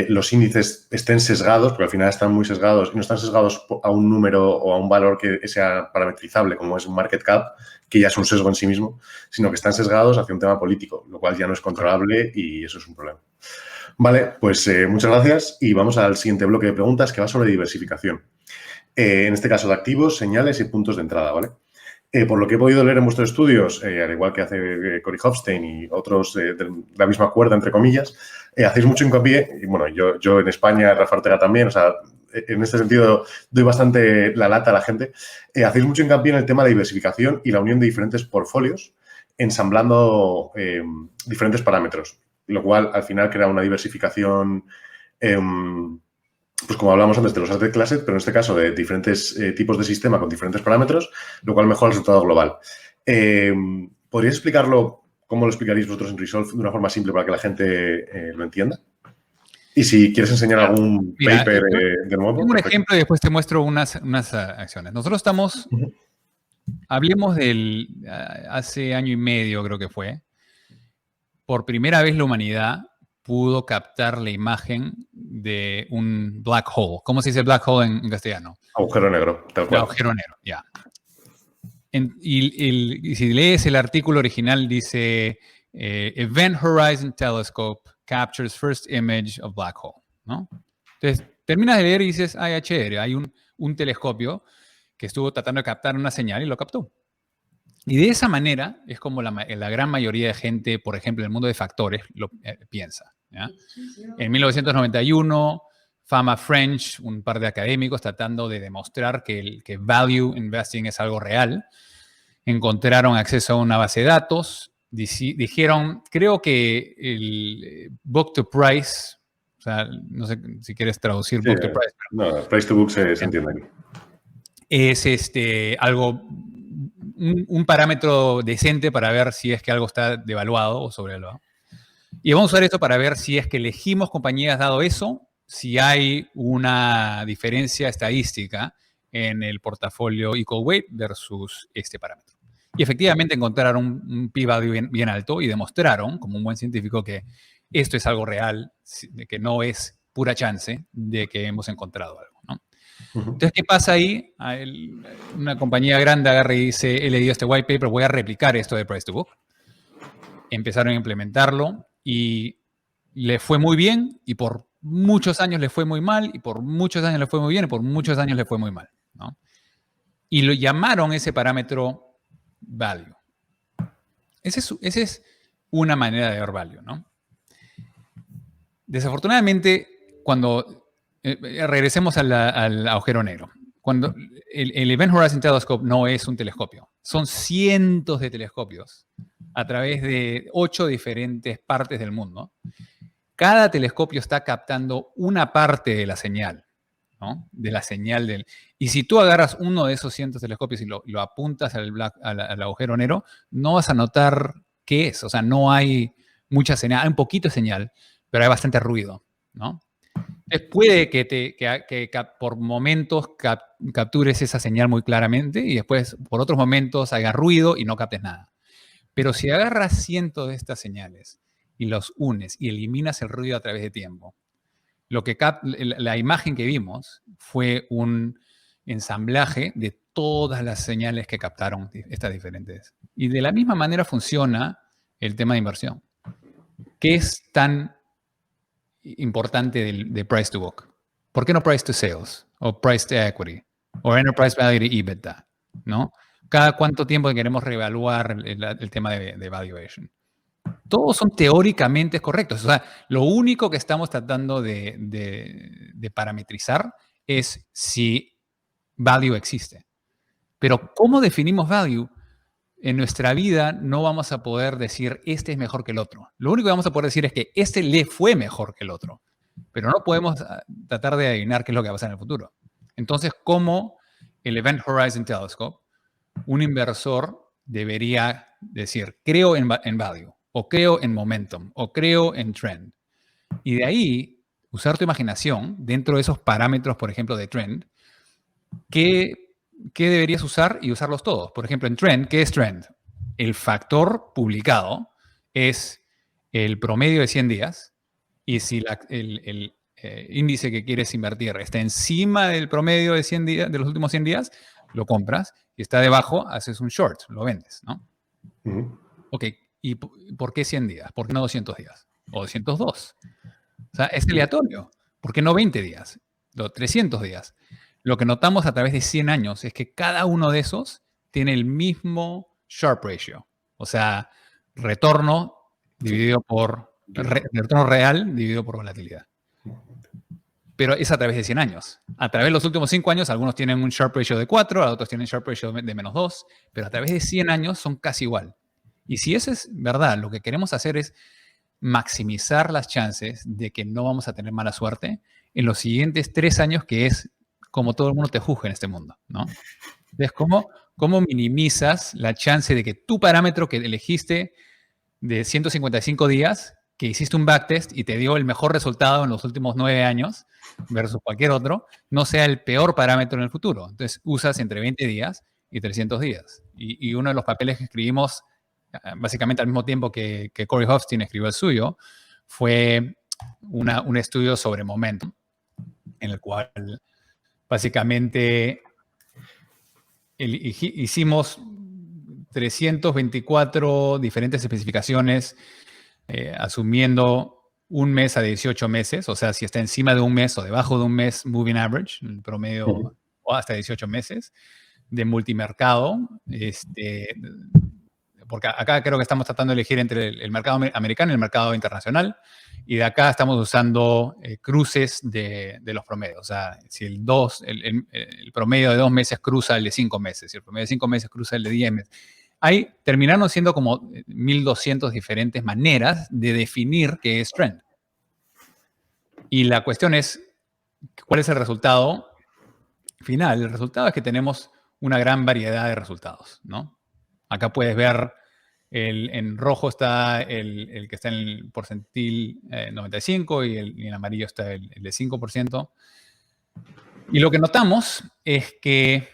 los índices estén sesgados, porque al final están muy sesgados, y no están sesgados a un número o a un valor que sea parametrizable, como es un market cap, que ya es un sesgo en sí mismo, sino que están sesgados hacia un tema político, lo cual ya no es controlable y eso es un problema. Vale, pues muchas gracias y vamos al siguiente bloque de preguntas que va sobre diversificación. En este caso de activos, señales y puntos de entrada, ¿vale? Por lo que he podido leer en vuestros estudios, al igual que hace Cory Hofstein y otros de la misma cuerda, entre comillas, hacéis mucho hincapié, y bueno, yo en España, Rafa Ortega también, o sea, en este sentido doy bastante la lata a la gente, hacéis mucho hincapié en el tema de diversificación y la unión de diferentes portfolios, ensamblando diferentes parámetros, lo cual al final crea una diversificación pues como hablamos antes de los asset classes, pero en este caso de diferentes tipos de sistema con diferentes parámetros, lo cual mejora el resultado global. ¿Podríais explicarlo, cómo lo explicaréis vosotros en Resolve de una forma simple para que la gente lo entienda? Y si quieres enseñar algún paper de nuevo. Tengo un ejemplo y después te muestro unas acciones. Nosotros estamos, hablemos del, hace año y medio creo que fue, por primera vez la humanidad pudo captar la imagen de un black hole. ¿Cómo se dice black hole en castellano? Agujero negro, tal cual. Agujero negro, ya. Y si lees el artículo original, dice Event Horizon Telescope captures first image of black hole, ¿no? Entonces, terminas de leer y dices, ay, chévere, hay un telescopio que estuvo tratando de captar una señal y lo captó. Y de esa manera es como la gran mayoría de gente, por ejemplo, en el mundo de factores, lo piensa, ¿ya? En 1991, Fama French, un par de académicos tratando de demostrar que value investing es algo real, encontraron acceso a una base de datos, dijeron, creo que el book to price, o sea, no sé si quieres traducir book to price. Pero no, price to book se entiende aquí. Es algo, un parámetro decente para ver si es que algo está devaluado o sobrevaluado. Y vamos a usar esto para ver si es que elegimos compañías dado eso, si hay una diferencia estadística en el portafolio equal weight versus este parámetro. Y efectivamente encontraron un p-value bien alto y demostraron, como un buen científico, que esto es algo real, de que no es pura chance de que hemos encontrado algo, ¿no? Entonces, ¿qué pasa ahí? Una compañía grande agarra y dice, he leído este white paper, voy a replicar esto de price to book. Empezaron a implementarlo y le fue muy bien y por muchos años le fue muy mal y por muchos años le fue muy bien y por muchos años le fue muy mal, ¿no? Y lo llamaron ese parámetro value. Esa es una manera de ver value, ¿no? Desafortunadamente, cuando regresemos al agujero negro, cuando el Event Horizon Telescope no es un telescopio, son cientos de telescopios a través de 8 diferentes partes del mundo. Cada telescopio está captando una parte de la señal, ¿no? De la señal del... Y si tú agarras uno de esos cientos de telescopios y lo apuntas al agujero negro, no vas a notar qué es. O sea, no hay mucha señal, hay un poquito de señal, pero hay bastante ruido, ¿no? Entonces puede que por momentos captures esa señal muy claramente y después por otros momentos haga ruido y no captes nada. Pero si agarras cientos de estas señales y los unes y eliminas el ruido a través de tiempo, la imagen que vimos fue un ensamblaje de todas las señales que captaron estas diferentes. Y de la misma manera funciona el tema de inversión. ¿Qué es tan importante de price to book? ¿Por qué no price to sales? O price to equity? O enterprise value to EBITDA, ¿no? ¿Cada cuánto tiempo queremos reevaluar el tema de valuation? Todos son teóricamente correctos. O sea, lo único que estamos tratando de parametrizar es si value existe. Pero ¿cómo definimos value? En nuestra vida no vamos a poder decir este es mejor que el otro. Lo único que vamos a poder decir es que este le fue mejor que el otro. Pero no podemos tratar de adivinar qué es lo que va a pasar en el futuro. Entonces, ¿cómo el Event Horizon Telescope, un inversor debería decir, creo en value, o creo en momentum, o creo en trend? Y de ahí, usar tu imaginación dentro de esos parámetros, por ejemplo, de trend, ¿qué deberías usar y usarlos todos? Por ejemplo, en trend, ¿qué es trend? El factor publicado es el promedio de 100 días y si el índice que quieres invertir está encima del promedio de 100 días, de los últimos 100 días, lo compras y está debajo, haces un short, lo vendes, ¿no? Ok, ¿y por qué 100 días? ¿Por qué no 200 días? O 202. O sea, es aleatorio. ¿Por qué no 20 días? O 300 días. Lo que notamos a través de 100 años es que cada uno de esos tiene el mismo Sharpe ratio. O sea, retorno dividido por retorno real dividido por volatilidad. Pero es a través de 100 años. A través de los últimos 5 años, algunos tienen un Sharpe ratio de 4, otros tienen Sharpe ratio de menos 2, pero a través de 100 años son casi igual. Y si eso es verdad, lo que queremos hacer es maximizar las chances de que no vamos a tener mala suerte en los siguientes 3 años, que es como todo el mundo te juzga en este mundo, ¿no? Entonces, ¿cómo minimizas la chance de que tu parámetro que elegiste de 155 días, que hiciste un backtest y te dio el mejor resultado en los últimos 9 años versus cualquier otro, no sea el peor parámetro en el futuro? Entonces, usas entre 20 días y 300 días. Y uno de los papeles que escribimos básicamente al mismo tiempo que Corey Hofstein escribió el suyo, fue un estudio sobre momentum, en el cual básicamente hicimos 324 diferentes especificaciones, asumiendo un mes a 18 meses, o sea, si está encima de un mes o debajo de un mes, moving average, el promedio, o hasta 18 meses, de multimercado, porque acá creo que estamos tratando de elegir entre el mercado americano y el mercado internacional, y de acá estamos usando cruces de los promedios. O sea, si el promedio de 2 meses cruza el de 5 meses, si el promedio de 5 meses cruza el de 10 meses. Ahí terminaron siendo como 1.200 diferentes maneras de definir qué es trend. Y la cuestión es, ¿cuál es el resultado final? El resultado es que tenemos una gran variedad de resultados, ¿no? Acá puedes ver, en rojo está el que está en el porcentil 95 y en amarillo está el de 5%. Y lo que notamos es que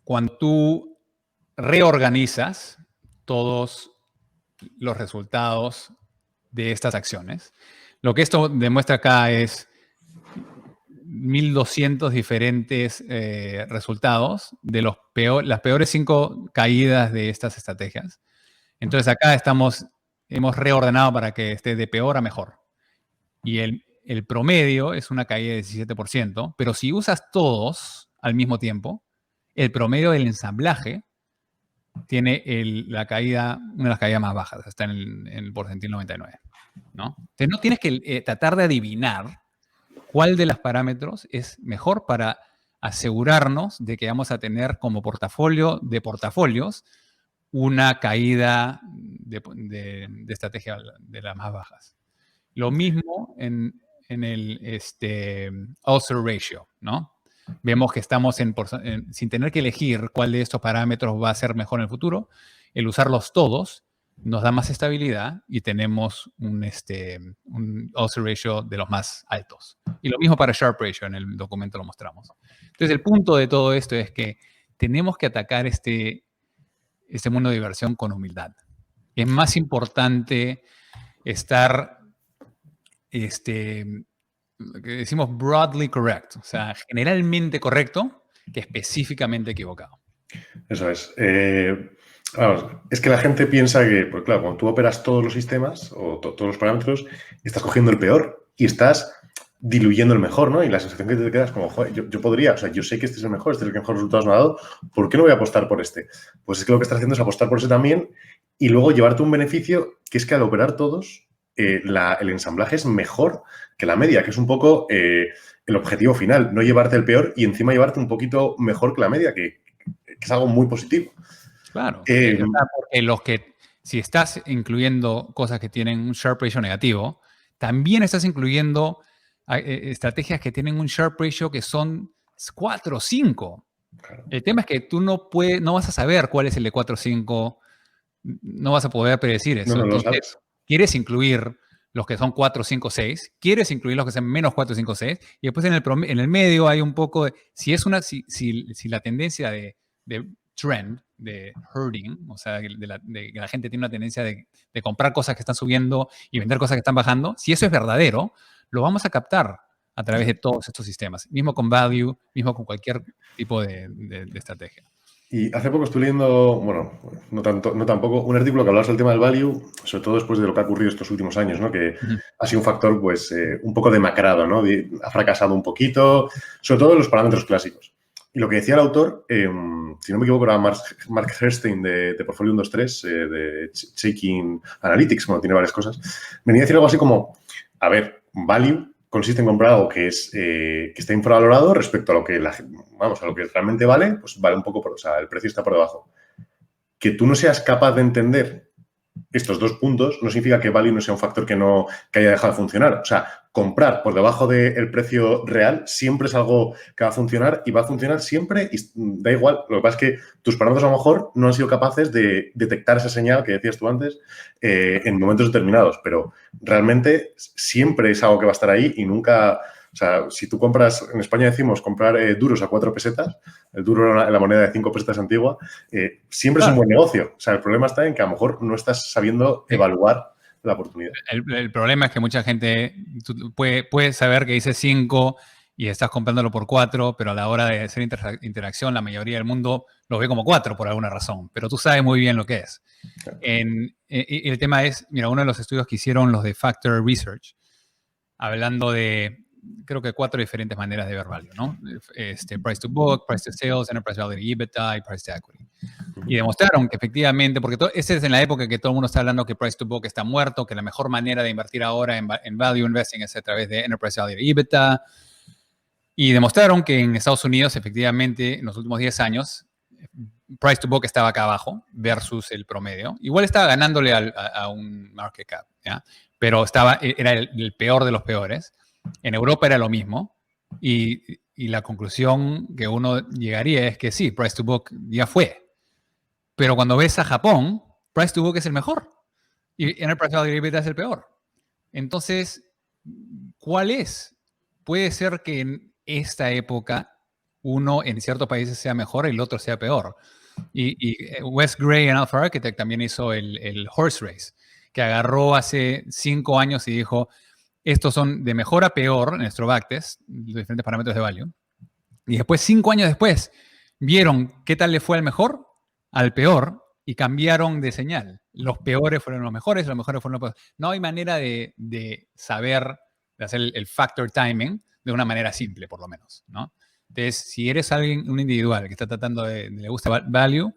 cuando tú reorganizas todos los resultados de estas acciones, lo que esto demuestra acá es 1.200 diferentes resultados de las peores 5 caídas de estas estrategias. Entonces acá hemos reordenado para que esté de peor a mejor. Y el promedio es una caída de 17%, pero si usas todos al mismo tiempo, el promedio del ensamblaje tiene una de las caídas más bajas, está en el porcentil 99, ¿no? Entonces no tienes que tratar de adivinar cuál de los parámetros es mejor para asegurarnos de que vamos a tener como portafolio de portafolios una caída de estrategia de las más bajas. Lo mismo en el odds ratio, ¿no? Vemos que estamos sin tener que elegir cuál de estos parámetros va a ser mejor en el futuro. El usarlos todos nos da más estabilidad y tenemos un odds ratio de los más altos. Y lo mismo para Sharpe ratio, en el documento lo mostramos. Entonces, el punto de todo esto es que tenemos que atacar este mundo de diversión con humildad. Es más importante estar, lo que decimos broadly correct, o sea, generalmente correcto, que específicamente equivocado. Eso es. Vamos, es que la gente piensa que, pues claro, cuando tú operas todos los sistemas o todos los parámetros, estás cogiendo el peor y estás diluyendo el mejor, ¿no? Y la sensación que te queda es como, joder, yo podría, o sea, yo sé que este es el mejor, este es el que mejor resultados me ha dado, ¿por qué no voy a apostar por este? Pues es que lo que estás haciendo es apostar por ese también y luego llevarte un beneficio que es que al operar todos, el ensamblaje es mejor que la media, que es un poco el objetivo final, no llevarte el peor y encima llevarte un poquito mejor que la media, que es algo muy positivo. Claro, porque si estás incluyendo cosas que tienen un Sharpe ratio negativo, también estás incluyendo estrategias que tienen un Sharpe ratio que son 4 o 5. Claro. El tema es que tú no vas a saber cuál es el de 4 o 5, no vas a poder predecir eso. No Entonces, lo sabes. Quieres incluir los que son 4, 5, 6, quieres incluir los que son menos 4, 5, 6, y después en el medio hay un poco de, si la tendencia de trend, de herding, o sea, de que la gente tiene una tendencia de comprar cosas que están subiendo y vender cosas que están bajando, si eso es verdadero, lo vamos a captar a través de todos estos sistemas, mismo con value, mismo con cualquier tipo de estrategia. Y hace poco estuve leyendo, bueno, no tampoco, un artículo que hablaba del tema del value, sobre todo después de lo que ha ocurrido estos últimos años, ¿no? Que ha sido un factor, pues, un poco demacrado, ¿no? Ha fracasado un poquito, sobre todo en los parámetros clásicos. Y lo que decía el autor, si no me equivoco, era Mark Herstein de Portfolio 123, de Checking Analytics, bueno, tiene varias cosas, venía a decir algo así como, a ver, value consiste en comprar algo que está infravalorado respecto a lo que a lo que realmente vale, pues vale un poco o sea, el precio está por debajo. Que tú no seas capaz de entender estos dos puntos no significa que value no sea un factor que haya dejado de funcionar. O sea, comprar por debajo del precio real siempre es algo que va a funcionar y va a funcionar siempre y da igual. Lo que pasa es que tus parámetros a lo mejor no han sido capaces de detectar esa señal que decías tú antes en momentos determinados, pero realmente siempre es algo que va a estar ahí y nunca... O sea, si tú compras, en España decimos comprar duros a 4 pesetas, el duro era la moneda de 5 pesetas antigua, siempre es un buen negocio. O sea, el problema está en que a lo mejor no estás sabiendo evaluar la oportunidad. El problema es que mucha gente puede saber que dice 5 y estás comprándolo por 4, pero a la hora de hacer interacción, la mayoría del mundo lo ve como 4 por alguna razón, pero tú sabes muy bien lo que es. Claro. Y el tema es, mira, uno de los estudios que hicieron los de Factor Research, hablando de, creo que 4 diferentes maneras de ver value, ¿no? Price to book, price to sales, enterprise value to EBITDA y price to equity. Y demostraron que efectivamente, porque esa es en la época que todo el mundo está hablando que price to book está muerto, que la mejor manera de invertir ahora en value investing es a través de enterprise value to EBITDA. Y demostraron que en Estados Unidos, efectivamente, en los últimos 10 años, price to book estaba acá abajo versus el promedio. Igual estaba ganándole a un market cap, ¿ya? Pero era el peor de los peores. En Europa era lo mismo. Y la conclusión que uno llegaría es que sí, price to book ya fue. Pero cuando ves a Japón, price to book es el mejor. Y enterprise value to EBITDA es el peor. Entonces, ¿cuál es? Puede ser que en esta época uno en ciertos países sea mejor y el otro sea peor. Y Wes Gray en Alpha Architect también hizo el horse race, que agarró hace 5 años y dijo, estos son de mejor a peor en nuestro backtest, los diferentes parámetros de value. Y después, 5 años después, vieron qué tal le fue al mejor, al peor, y cambiaron de señal. Los peores fueron los mejores fueron los peores. No hay manera de saber, de hacer el factor timing de una manera simple, por lo menos, ¿no? Entonces, si eres un individual que está tratando le gusta value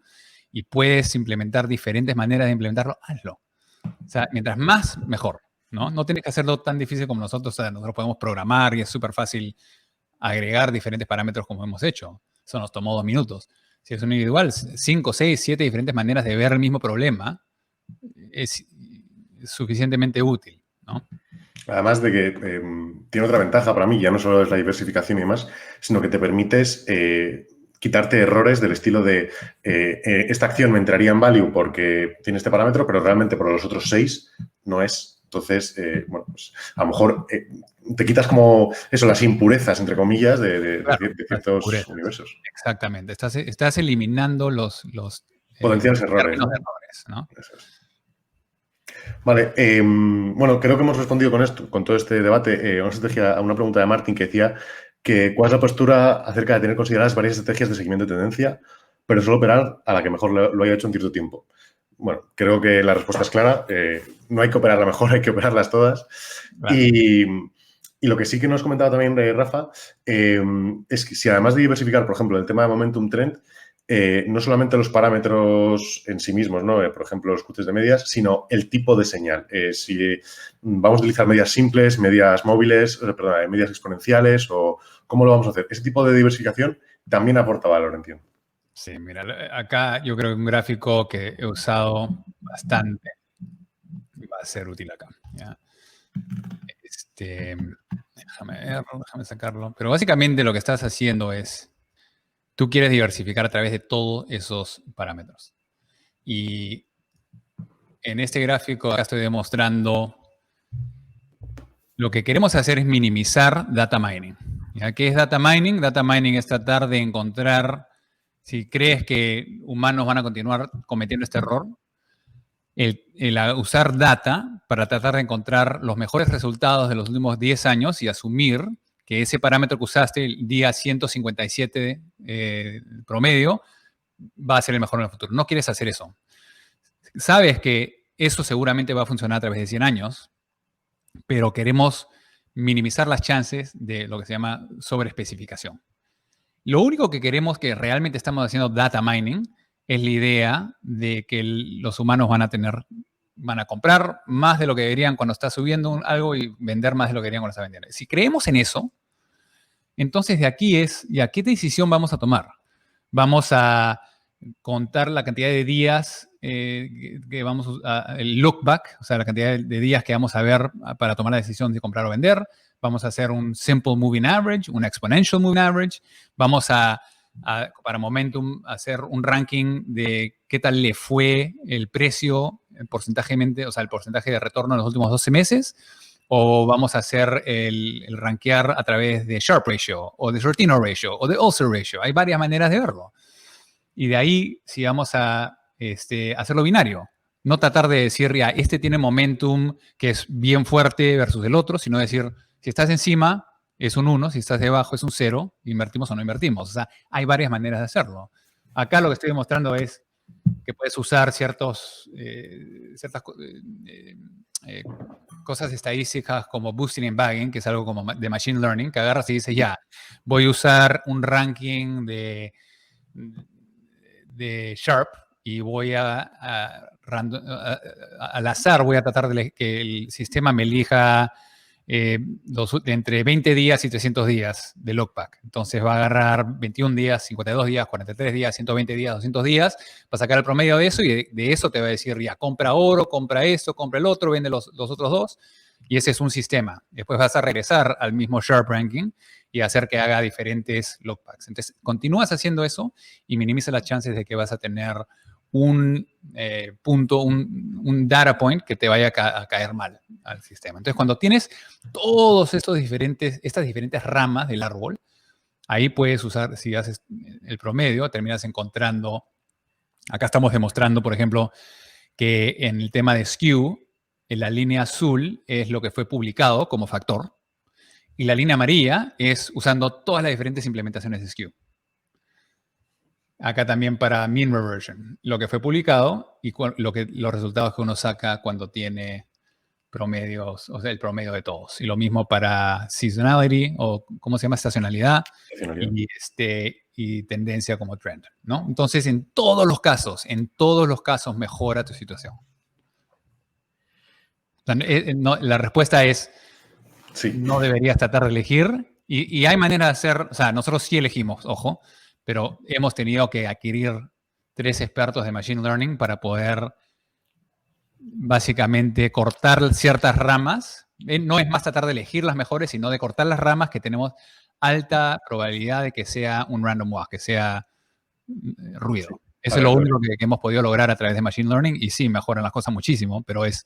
y puedes implementar diferentes maneras de implementarlo, hazlo. O sea, mientras más, mejor, ¿no? No tienes que hacerlo tan difícil como nosotros. O sea, nosotros podemos programar y es súper fácil agregar diferentes parámetros como hemos hecho. Eso nos tomó 2 minutos. Si es un individual, 5, 6, 7 diferentes maneras de ver el mismo problema es suficientemente útil, ¿no? Además de que tiene otra ventaja para mí, ya no solo es la diversificación y demás, sino que te permites quitarte errores del estilo de esta acción me entraría en value porque tiene este parámetro, pero realmente por los otros 6 no es. Entonces, bueno, pues a lo mejor te quitas como eso, las impurezas, entre comillas, de ciertos universos. Exactamente. Estás eliminando los potenciales errores, ¿no? ¿no? Eso es. Vale, bueno, creo que hemos respondido con todo este debate. Vamos a una pregunta de Martín que decía ¿Cuál es la postura acerca de tener consideradas varias estrategias de seguimiento de tendencia, pero solo operar a la que mejor lo haya hecho en cierto tiempo? Bueno, creo que la respuesta es clara. No hay que operar la mejor, hay que operarlas todas. Claro. Y lo que sí que nos comentaba también Rafa, es que si además de diversificar, por ejemplo, el tema de Momentum Trend, no solamente los parámetros en sí mismos, ¿no? Por ejemplo, los cruces de medias, sino el tipo de señal. Si vamos a utilizar medias simples, medias móviles, perdón, medias exponenciales, o cómo lo vamos a hacer. Ese tipo de diversificación también aporta valor, entiendo. Sí, mira, acá yo creo que un gráfico que he usado bastante va a ser útil acá. ¿Ya? Déjame sacarlo. Pero básicamente lo que estás haciendo es, tú quieres diversificar a través de todos esos parámetros. Y en este gráfico acá estoy demostrando lo que queremos hacer es minimizar data mining. ¿Ya? ¿Qué es data mining? Data mining es tratar de encontrar, si crees que humanos van a continuar cometiendo este error, el usar data para tratar de encontrar los mejores resultados de los últimos 10 años y asumir que ese parámetro que usaste el día 157 promedio va a ser el mejor en el futuro. No quieres hacer eso. Sabes que eso seguramente va a funcionar a través de 100 años, pero queremos minimizar las chances de lo que se llama sobreespecificación. Lo único que queremos, que realmente estamos haciendo data mining, es la idea de que los humanos van a comprar más de lo que deberían cuando está subiendo algo y vender más de lo que deberían cuando está vendiendo. Si creemos en eso, entonces de aquí es, ¿ya qué decisión vamos a tomar? Vamos a contar la cantidad de días que vamos a, el look back, o sea, la cantidad de días que vamos a ver para tomar la decisión de comprar o vender. Vamos a hacer un simple moving average, un exponential moving average. Vamos para Momentum, hacer un ranking de qué tal le fue el precio porcentajemente, o sea, el porcentaje de retorno en los últimos 12 meses. O vamos a hacer el rankear a través de Sharpe Ratio, o de Sortino Ratio, o de Ulcer Ratio. Hay varias maneras de verlo. Y de ahí, si vamos a hacerlo binario, no tratar de decir, ya, este tiene momentum que es bien fuerte versus el otro, sino decir, si estás encima, es un 1, si estás debajo, es un 0, invertimos o no invertimos. O sea, hay varias maneras de hacerlo. Acá lo que estoy demostrando es que puedes usar ciertas cosas estadísticas como boosting and bagging, que es algo como de machine learning, que agarras y dices, ya, voy a usar un ranking de Sharpe y voy al azar voy a tratar de que el sistema me elija de entre 20 días y 300 días de lockback. Entonces va a agarrar 21 días, 52 días, 43 días, 120 días, 200 días, para sacar el promedio de eso y de eso te va a decir, ya, compra oro, compra esto, compra el otro, vende los otros dos. Y ese es un sistema. Después vas a regresar al mismo Sharpe ranking y hacer que haga diferentes lockbacks. Entonces, continúas haciendo eso y minimiza las chances de que vas a tener un punto, un data point que te vaya a caer mal al sistema. Entonces, cuando tienes todos estas diferentes ramas del árbol, ahí puedes usar, si haces el promedio, terminas encontrando, acá estamos demostrando, por ejemplo, que en el tema de skew, en la línea azul es lo que fue publicado como factor y la línea amarilla es usando todas las diferentes implementaciones de skew. Acá también para mean reversion, lo que fue publicado y los resultados que uno saca cuando tiene promedios, o sea, el promedio de todos. Y lo mismo para seasonality, o ¿cómo se llama? Estacionalidad, y tendencia como trend, ¿no? Entonces, en todos los casos mejora tu situación. La respuesta es, sí. No deberías tratar de elegir. Y hay maneras de hacer, o sea, nosotros sí elegimos, ojo, pero hemos tenido que adquirir 3 expertos de Machine Learning para poder básicamente cortar ciertas ramas. No es más tratar de elegir las mejores, sino de cortar las ramas que tenemos alta probabilidad de que sea un random walk, que sea ruido. Sí. Eso es lo único que hemos podido lograr a través de Machine Learning y sí, mejoran las cosas muchísimo, pero es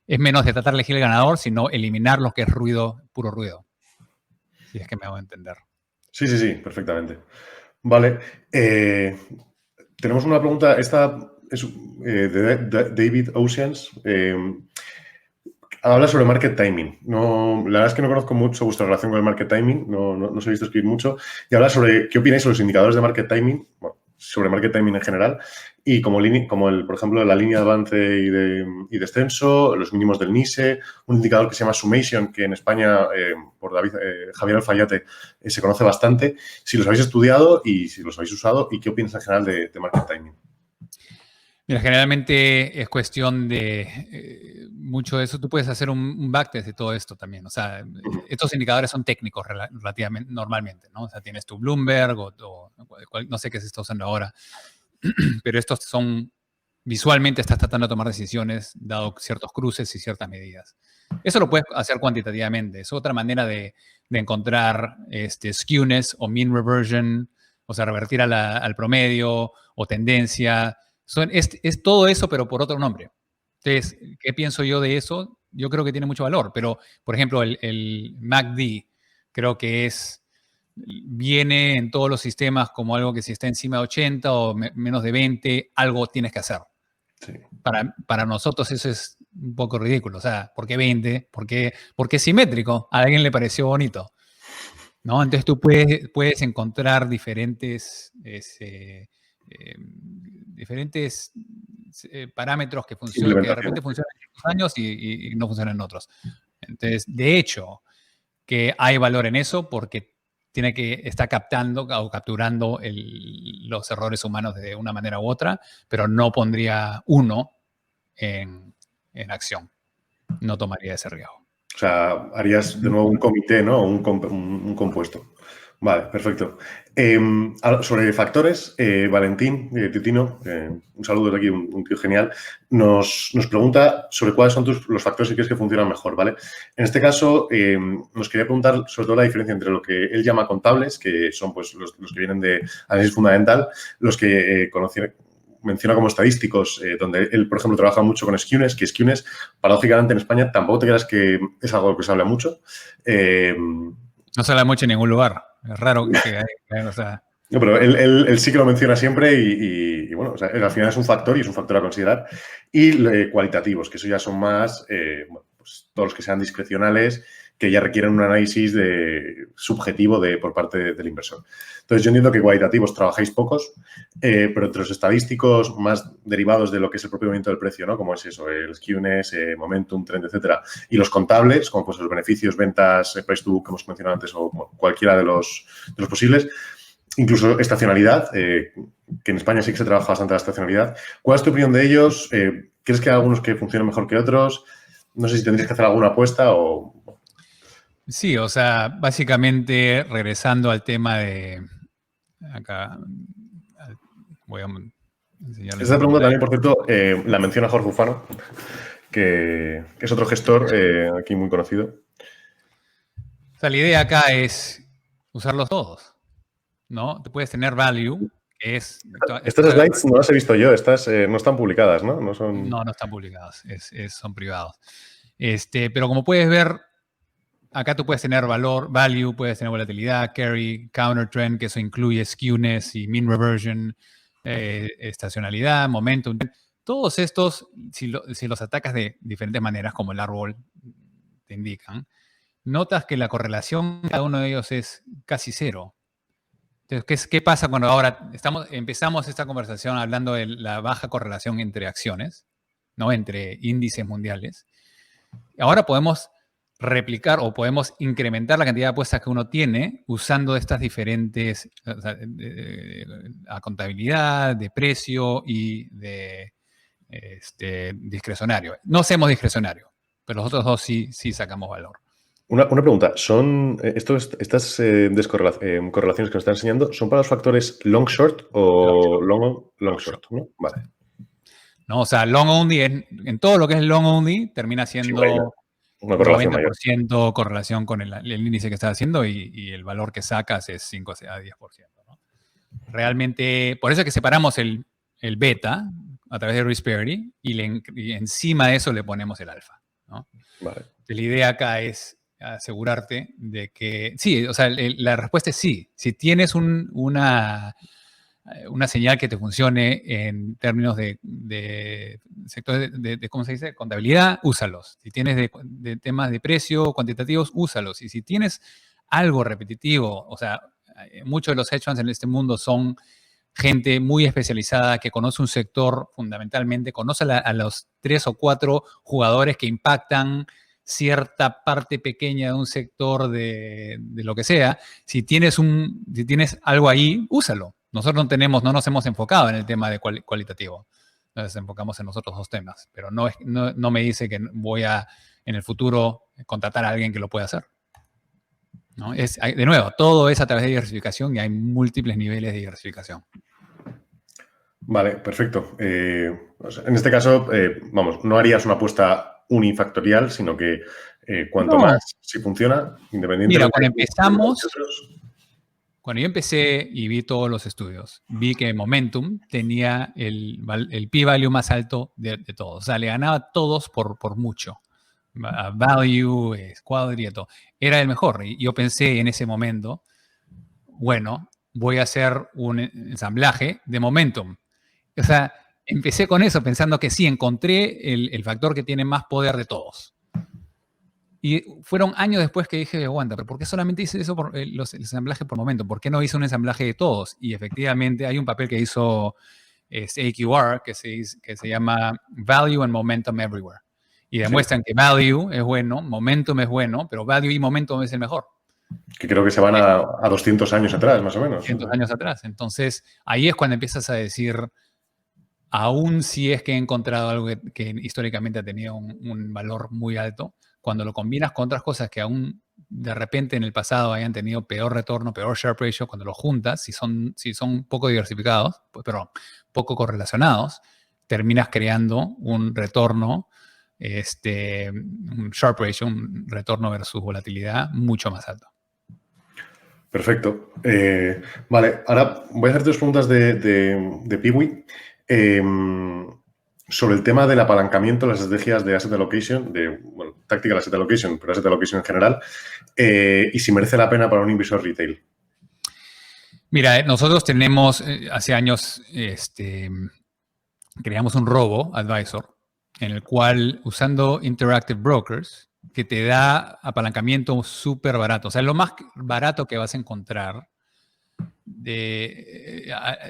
menos de tratar de elegir el ganador, sino eliminar lo que es ruido, puro ruido. Si es que me hago entender. Sí, perfectamente. Vale. Tenemos una pregunta, esta es de David Oceans. Habla sobre market timing. No, la verdad es que no conozco mucho vuestra relación con el market timing, no os he visto escribir mucho. Y habla sobre qué opináis sobre los indicadores de market timing, bueno, sobre market timing en general, y como por ejemplo, la línea de avance y descenso, los mínimos del NISE, un indicador que se llama Summation, que en España, por Javier Alfayate, se conoce bastante. Si los habéis estudiado y si los habéis usado, y qué opinas en general de market timing. Mira, generalmente es cuestión de mucho de eso. Tú puedes hacer un backtest de todo esto también. O sea, estos indicadores son técnicos relativamente, normalmente, ¿no? O sea, tienes tu Bloomberg no sé qué se está usando ahora, pero estos son, visualmente estás tratando de tomar decisiones dado ciertos cruces y ciertas medidas. Eso lo puedes hacer cuantitativamente. Es otra manera de encontrar skewness o mean reversion, o sea, revertir al promedio o tendencia. Es todo eso, pero por otro nombre. Entonces, ¿qué pienso yo de eso? Yo creo que tiene mucho valor, pero, por ejemplo, el MACD creo que viene en todos los sistemas como algo que si está encima de 80 o menos de 20, algo tienes que hacer. Sí. Para nosotros eso es un poco ridículo. O sea, ¿por qué 20? Porque es simétrico. A alguien le pareció bonito, ¿no? Entonces tú puedes encontrar diferentes parámetros que funcionan, que de repente funcionan en unos años y no funcionan en otros. Entonces, de hecho, que hay valor en eso porque está captando o capturando los errores humanos de una manera u otra, pero no pondría uno en acción. No tomaría ese riesgo. O sea, harías de nuevo un comité, ¿no? O un compuesto. Vale, perfecto. Sobre factores, Valentín Titino, un saludo de aquí, un tío genial, nos pregunta sobre cuáles son los factores que crees que funcionan mejor, ¿vale? En este caso, nos quería preguntar sobre todo la diferencia entre lo que él llama contables, que son pues los que vienen de análisis fundamental, los que menciona como estadísticos, donde él, por ejemplo, trabaja mucho con skewness, que skewness, paradójicamente en España, tampoco te creas que es algo de lo que se habla mucho. No se habla mucho en ningún lugar. Es raro que haya, o sea... No, pero él sí que lo menciona siempre y bueno, o sea, al final es un factor y es un factor a considerar. Y cualitativos, que eso ya son más, bueno, pues todos los que sean discrecionales, que ya requieren un análisis subjetivo por parte del inversor. Entonces, yo entiendo que cualitativos trabajáis pocos, pero entre los estadísticos más derivados de lo que es el propio movimiento del precio, ¿no? Como es eso, el skewness, momentum, trend, etcétera. Y los contables, como pues los beneficios, ventas, price to book que hemos mencionado antes o bueno, cualquiera de los posibles. Incluso estacionalidad, que en España sí que se trabaja bastante la estacionalidad. ¿Cuál es tu opinión de ellos? ¿Crees que hay algunos que funcionan mejor que otros? No sé si tendrías que hacer alguna apuesta o... Sí, o sea, básicamente regresando al tema de... Acá voy a enseñarles Esta en pregunta pantalla. también, por cierto, la menciona Jorge Ufano, que es otro gestor aquí muy conocido. O sea, la idea acá es usarlos todos, ¿no? Tú puedes tener value, que es... Estas slides no las he visto yo, estas no están publicadas, ¿no? No están publicadas, son privados. Pero como puedes ver, acá tú puedes tener value, puedes tener volatilidad, carry, counter trend, que eso incluye skewness y mean reversion, estacionalidad, momentum. Todos estos, si los atacas de diferentes maneras, como el árbol te indican, notas que la correlación de cada uno de ellos es casi cero. Entonces, ¿qué pasa cuando ahora empezamos esta conversación hablando de la baja correlación entre acciones, ¿no? Entre índices mundiales? Ahora podemos replicar o podemos incrementar la cantidad de apuestas que uno tiene usando estas diferentes, o sea, a contabilidad, de precio y de discrecionario. No hacemos discrecionario, pero los otros dos sí sacamos valor. Una pregunta, estas correlaciones que nos están enseñando, ¿son para los factores long short o long short, ¿no? Vale. ¿No? O sea, long only, en todo lo que es long only, termina siendo una correlación 90% mayor. correlación con el índice que estás haciendo y el valor que sacas es 5 a 10%. ¿no? Realmente, por eso es que separamos el beta a través de Risk-Parity y encima de eso le ponemos el alfa. ¿no? Vale. La idea acá es asegurarte de que, sí, o sea, la respuesta es sí. Si tienes una una señal que te funcione en términos de sectores ¿cómo se dice? Contabilidad, úsalos. Si tienes de temas de precio cuantitativos, úsalos. Y si tienes algo repetitivo, o sea, muchos de los hedge funds en este mundo son gente muy especializada que conoce un sector fundamentalmente, conoce a los 3 o 4 jugadores que impactan cierta parte pequeña de un sector de lo que sea. Si tienes algo ahí, úsalo. Nosotros no nos hemos enfocado en el tema de cualitativo. Nos enfocamos en los otros 2 temas. Pero no me dice que voy a, en el futuro, contratar a alguien que lo pueda hacer, ¿no? De nuevo, todo es a través de diversificación y hay múltiples niveles de diversificación. Vale, perfecto. O sea, en este caso, vamos, no harías una apuesta unifactorial, sino que cuanto más, si funciona, independientemente Mira, cuando de empezamos, otros. cuando yo empecé y vi todos los estudios, vi que Momentum tenía el p-value más alto de todos. O sea, le ganaba a todos por mucho. Value, Quality, todo. Era el mejor. Y yo pensé en ese momento, bueno, voy a hacer un ensamblaje de Momentum. O sea, empecé con eso pensando que sí, encontré el factor que tiene más poder de todos. Y fueron años después que dije, aguanta, pero ¿por qué solamente hice eso por el ensamblaje por momento? ¿Por qué no hice un ensamblaje de todos? Y efectivamente hay un papel que hizo AQR que se llama Value and Momentum Everywhere. Y demuestran que Value es bueno, Momentum es bueno, pero Value y Momentum es el mejor. Que creo que se van a 200 años atrás, más o menos. 200 años atrás. Entonces, ahí es cuando empiezas a decir, aún si es que he encontrado algo que históricamente ha tenido un valor muy alto, cuando lo combinas con otras cosas que aún de repente en el pasado hayan tenido peor retorno, peor Sharpe ratio, cuando lo juntas, si son poco diversificados, pero poco correlacionados, terminas creando un retorno, un Sharpe ratio, un retorno versus volatilidad mucho más alto. Perfecto. Vale, ahora voy a hacer 2 preguntas de Piwi. Sobre el tema del apalancamiento, las estrategias de asset allocation, tactical asset allocation, pero asset allocation en general, y si merece la pena para un inversor retail. Mira, nosotros tenemos, hace años, creamos un robo advisor en el cual, usando Interactive Brokers, que te da apalancamiento súper barato. O sea, lo más barato que vas a encontrar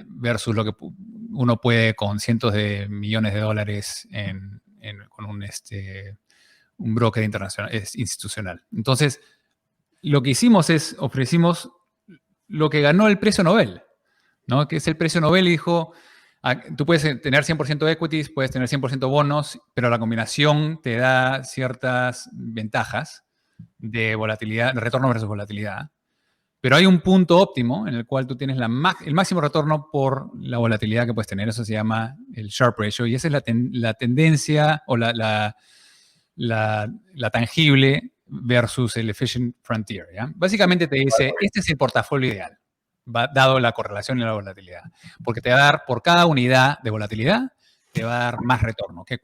versus lo que uno puede con cientos de millones de dólares con un broker internacional, institucional. Entonces, lo que hicimos es, ofrecimos lo que ganó el precio Nobel, ¿no? Que es el precio Nobel y dijo, tú puedes tener 100% equities, puedes tener 100% bonos, pero la combinación te da ciertas ventajas de volatilidad, de retorno versus volatilidad. Pero hay un punto óptimo en el cual tú tienes el máximo retorno por la volatilidad que puedes tener. Eso se llama el Sharpe ratio. Y esa es la tendencia o la tangible versus el efficient frontier, ¿ya? Básicamente te dice, este es el portafolio ideal, dado la correlación y la volatilidad. Porque te va a dar, por cada unidad de volatilidad, te va a dar más retorno que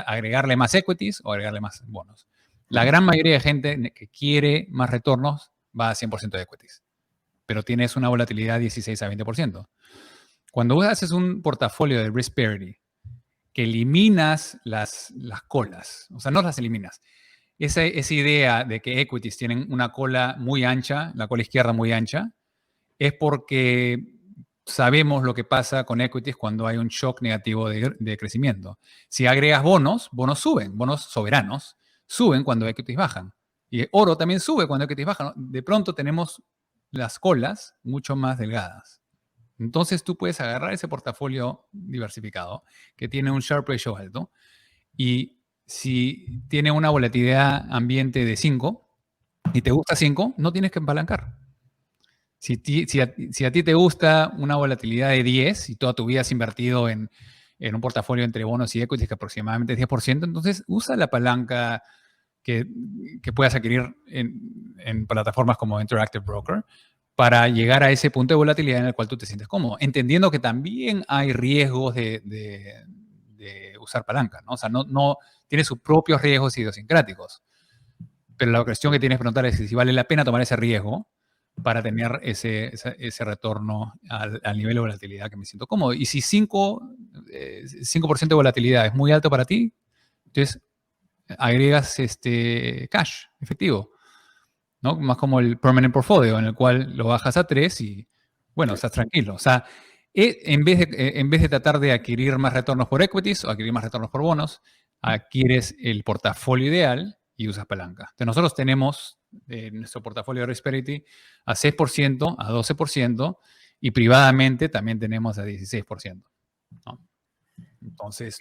agregarle más equities o agregarle más bonos. La gran mayoría de gente que quiere más retornos va a 100% de equities, pero tienes una volatilidad de 16 a 20%. Cuando vos haces un portafolio de risk parity, que eliminas las colas, o sea, no las eliminas. Esa idea de que equities tienen una cola muy ancha, la cola izquierda muy ancha, es porque sabemos lo que pasa con equities cuando hay un shock negativo de crecimiento. Si agregas bonos suben, bonos soberanos suben cuando equities bajan. Y oro también sube cuando equities bajan. De pronto tenemos las colas mucho más delgadas. Entonces tú puedes agarrar ese portafolio diversificado que tiene un Sharpe ratio alto y si tiene una volatilidad ambiente de 5 y te gusta 5, no tienes que empalancar. Si a ti te gusta una volatilidad de 10 y toda tu vida has invertido en un portafolio entre bonos y equities que aproximadamente es 10%, entonces usa la palanca que puedas adquirir en plataformas como Interactive Broker para llegar a ese punto de volatilidad en el cual tú te sientes cómodo, entendiendo que también hay riesgos de usar palanca, ¿no? O sea, no tiene sus propios riesgos idiosincráticos. Pero la cuestión que tienes que preguntar es si vale la pena tomar ese riesgo para tener ese retorno al nivel de volatilidad que me siento cómodo. Y si 5% de volatilidad es muy alto para ti, entonces agregas cash, efectivo, ¿no? Más como el permanent portfolio, en el cual lo bajas a 3 y, bueno, estás tranquilo. O sea, en vez de tratar de adquirir más retornos por equities o adquirir más retornos por bonos, adquieres el portafolio ideal y usas palanca. Entonces, nosotros tenemos nuestro portafolio de Risperity a 6%, a 12%, y privadamente también tenemos a 16%, ¿no? Entonces,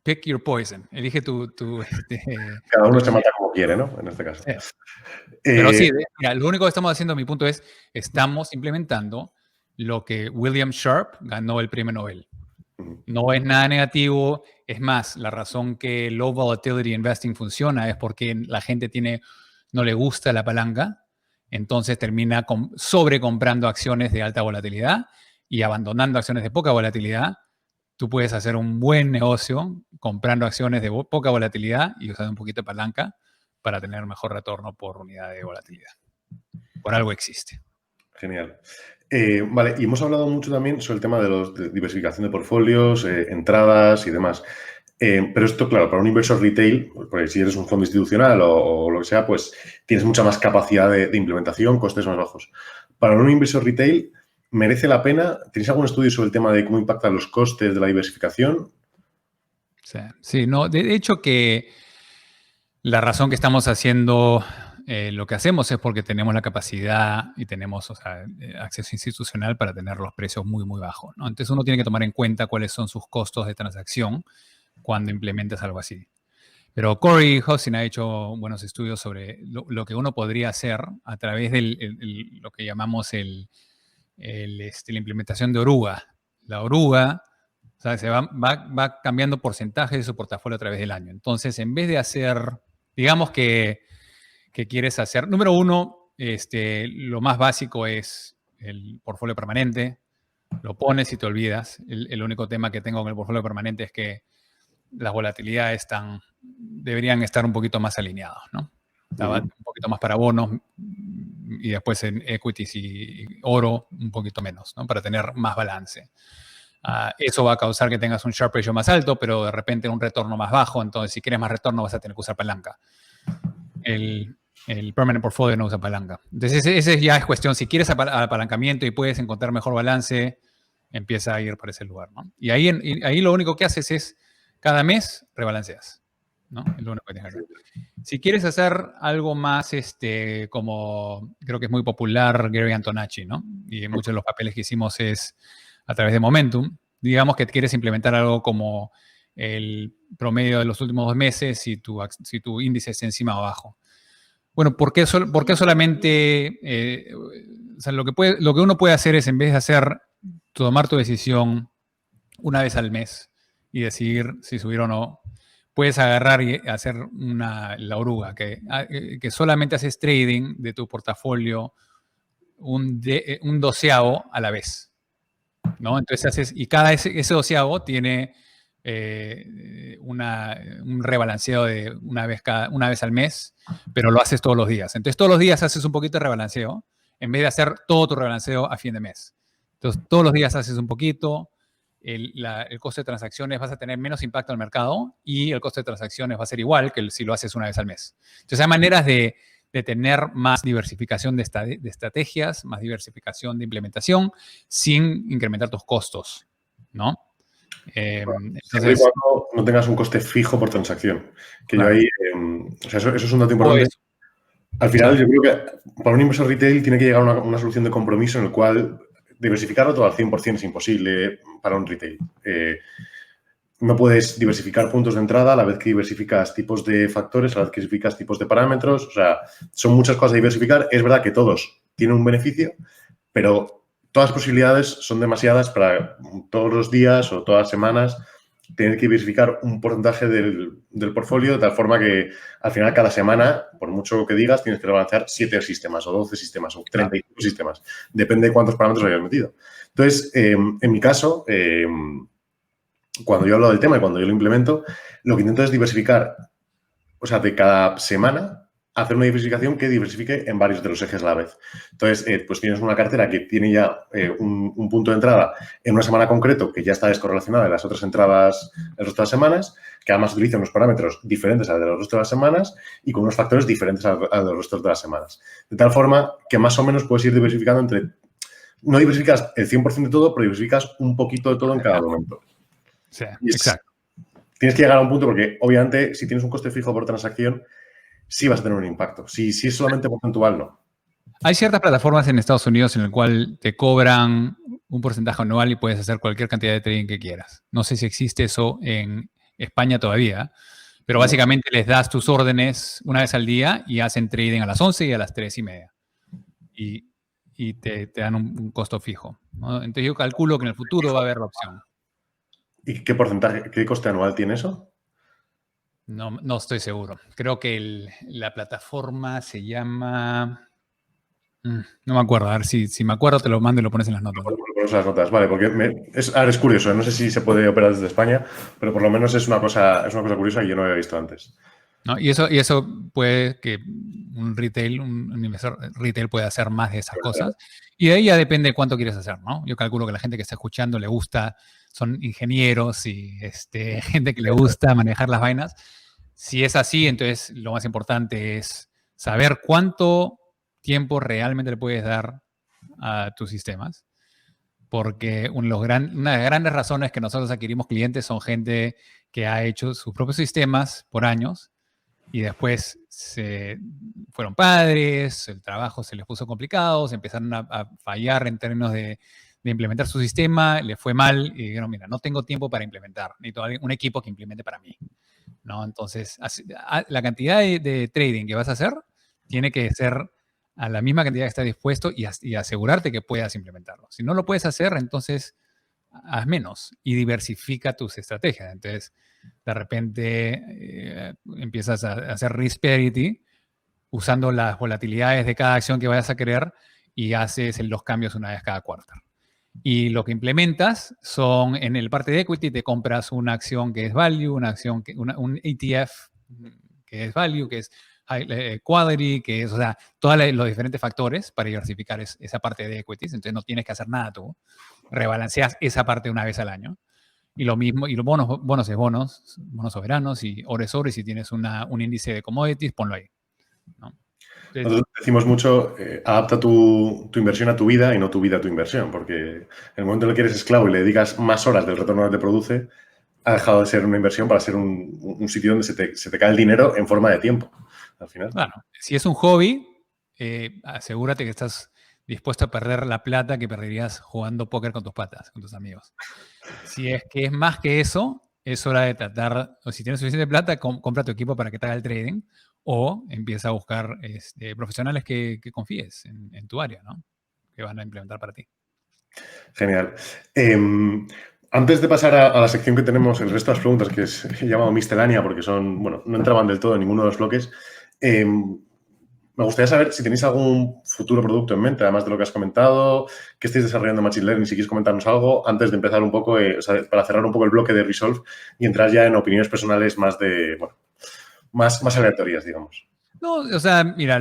pick your poison. Elige Cada uno tu se veneno. mata como quiere, ¿no? En este caso. Sí. Pero Eh, sí, mira, lo único que estamos haciendo, mi punto es, estamos implementando lo que William Sharp ganó el premio Nobel. No es nada negativo. Es más, la razón que low volatility investing funciona es porque la gente no le gusta la palanca, entonces termina sobrecomprando acciones de alta volatilidad y abandonando acciones de poca volatilidad. Tú puedes hacer un buen negocio comprando acciones de poca volatilidad y usando un poquito de palanca para tener mejor retorno por unidad de volatilidad. Por algo existe. Genial. Vale, y hemos hablado mucho también sobre el tema de diversificación de portfolios, entradas y demás. Pero esto, claro, para un inversor retail, pues si eres un fondo institucional o lo que sea, pues tienes mucha más capacidad de implementación, costes más bajos. Para un inversor retail, ¿merece la pena? ¿Tienes algún estudio sobre el tema de cómo impactan los costes de la diversificación? Sí, no, de hecho que la razón que estamos haciendo lo que hacemos es porque tenemos la capacidad y tenemos, o sea, acceso institucional para tener los precios muy, muy bajos, ¿no? Entonces uno tiene que tomar en cuenta cuáles son sus costos de transacción cuando implementas algo así. Pero Corey Hossin ha hecho buenos estudios sobre lo que uno podría hacer a través de lo que llamamos la implementación de oruga. La oruga, o sea, va cambiando porcentajes de su portafolio a través del año. Entonces, en vez de hacer, digamos que quieres hacer, número uno, lo más básico es el portfolio permanente. Lo pones y te olvidas. El único tema que tengo con el portfolio permanente es que las volatilidades deberían estar un poquito más alineados, ¿no? Un poquito más para bonos y después en equities y oro un poquito menos, ¿no? Para tener más balance. Eso va a causar que tengas un Sharpe ratio más alto, pero de repente un retorno más bajo. Entonces, si quieres más retorno, vas a tener que usar palanca. El permanent portfolio no usa palanca. Entonces, ese ya es cuestión. Si quieres apalancamiento y puedes encontrar mejor balance, empieza a ir para ese lugar, ¿no? Y ahí lo único que haces es, cada mes, rebalanceas, ¿no? Es lo único que tienes que hacer. Si quieres hacer algo más, como creo que es muy popular Gary Antonacci, ¿no? Y muchos de los papeles que hicimos es a través de Momentum. Digamos que quieres implementar algo como el promedio de los últimos 2 meses si tu índice es encima o abajo. Bueno, ¿por qué solamente? O sea, lo que uno puede hacer es, en vez de tomar tu decisión una vez al mes y decidir si subir o no, puedes agarrar y hacer la oruga, que solamente haces trading de tu portafolio un doceavo a la vez, ¿no? Entonces y ese doceavo tiene un rebalanceo de una vez al mes, pero lo haces todos los días. Entonces todos los días haces un poquito de rebalanceo en vez de hacer todo tu rebalanceo a fin de mes. Entonces todos los días haces un poquito. El costo de transacciones vas a tener menos impacto al mercado y el costo de transacciones va a ser igual que si lo haces una vez al mes. Entonces hay maneras de tener más diversificación de estrategias, más diversificación de implementación sin incrementar tus costos, ¿no? Siempre y Entonces, cuando no tengas un coste fijo por transacción. Que yo claro. ahí, o sea, eso es un dato O importante. eso. Al final, yo creo que para un inversor retail tiene que llegar a una solución de compromiso en el cual diversificarlo todo al 100% es imposible para un retail. No puedes diversificar puntos de entrada a la vez que diversificas tipos de factores, a la vez que diversificas tipos de parámetros. O sea, son muchas cosas a diversificar. Es verdad que todos tienen un beneficio, pero todas las posibilidades son demasiadas para todos los días o todas las semanas tener que diversificar un porcentaje del portfolio de tal forma que al final cada semana, por mucho que digas, tienes que rebalancear 7 sistemas o 12 sistemas o 35 sistemas. Depende de cuántos parámetros hayas metido. Entonces, en mi caso, cuando yo hablo del tema y cuando yo lo implemento, lo que intento es diversificar, o sea, de cada semana, hacer una diversificación que diversifique en varios de los ejes a la vez. Entonces, pues tienes una cartera que tiene ya un punto de entrada en una semana concreto que ya está descorrelacionada de las otras entradas el resto de las semanas, que además utiliza unos parámetros diferentes a los del resto de las semanas y con unos factores diferentes a los restos de las semanas. De tal forma que más o menos puedes ir diversificando entre... No diversificas el 100% de todo, pero diversificas un poquito de todo en cada momento. Sí, exacto. Tienes que llegar a un punto porque, obviamente, si tienes un coste fijo por transacción, sí vas a tener un impacto. Si es solamente porcentual, no. Hay ciertas plataformas en Estados Unidos en las cuales te cobran un porcentaje anual y puedes hacer cualquier cantidad de trading que quieras. No sé si existe eso en España todavía, pero básicamente les das tus órdenes una vez al día y hacen trading a las 11 y a las 3:30. Y te dan un costo fijo, ¿no? Entonces yo calculo que en el futuro va a haber la opción. ¿Y qué porcentaje, qué coste anual tiene eso? No estoy seguro. Creo que la plataforma se llama... No me acuerdo. A ver si me acuerdo te lo mando y lo pones en las notas. Pones las notas, vale, porque es curioso, no sé si se puede operar desde España, pero por lo menos es una cosa curiosa que yo no había visto antes. ¿No? Y eso puede que un inversor retail puede hacer más de esas cosas. Y de ahí ya depende de cuánto quieres hacer, ¿no? Yo calculo que la gente que está escuchando le gusta, son ingenieros y gente que le gusta manejar las vainas. Si es así, entonces lo más importante es saber cuánto tiempo realmente le puedes dar a tus sistemas. Porque una de las grandes razones que nosotros adquirimos clientes son gente que ha hecho sus propios sistemas por años y después se fueron padres, el trabajo se les puso complicado, se empezaron a fallar en términos de implementar su sistema, le fue mal y dijeron, mira, no tengo tiempo para implementar, necesito un equipo que implemente para mí, ¿no? Entonces, la cantidad de trading que vas a hacer tiene que ser a la misma cantidad que estás dispuesto y asegurarte que puedas implementarlo. Si no lo puedes hacer, entonces haz menos y diversifica tus estrategias. Entonces, de repente empiezas a hacer risk parity usando las volatilidades de cada acción que vayas a querer y haces los cambios una vez cada cuarto. Y lo que implementas son, en el parte de equity, te compras una acción que es value, un ETF que es value, que es quality, que es, o sea, todos los diferentes factores para diversificar esa parte de equities. Entonces no tienes que hacer nada tú. Rebalanceas esa parte una vez al año. Y lo mismo, y los bonos es bonos soberanos y oro es oro. Y si tienes un índice de commodities, ponlo ahí, ¿no? Entonces, nosotros decimos mucho, adapta tu inversión a tu vida y no tu vida a tu inversión, porque en el momento en el que eres esclavo y le dedicas más horas del retorno que te produce, ha dejado de ser una inversión para ser un sitio donde se te cae el dinero en forma de tiempo, al final. Bueno, si es un hobby, asegúrate que estás dispuesto a perder la plata que perderías jugando póker con tus patas, con tus amigos. Si es que es más que eso, es hora de tratar, o si tienes suficiente plata, compra tu equipo para que te haga el trading o empieza a buscar profesionales que confíes en tu área, ¿no? Que van a implementar para ti. Genial. Antes de pasar a la sección que tenemos, el resto de las preguntas, que he llamado miscelánea porque son, bueno, no entraban del todo en ninguno de los bloques, me gustaría saber si tenéis algún futuro producto en mente, además de lo que has comentado, que estáis desarrollando Machine Learning, si quieres comentarnos algo, antes de empezar un poco, o sea, para cerrar un poco el bloque de Resolve y entrar ya en opiniones personales más de, bueno, más aleatorias, digamos. No, o sea, mira,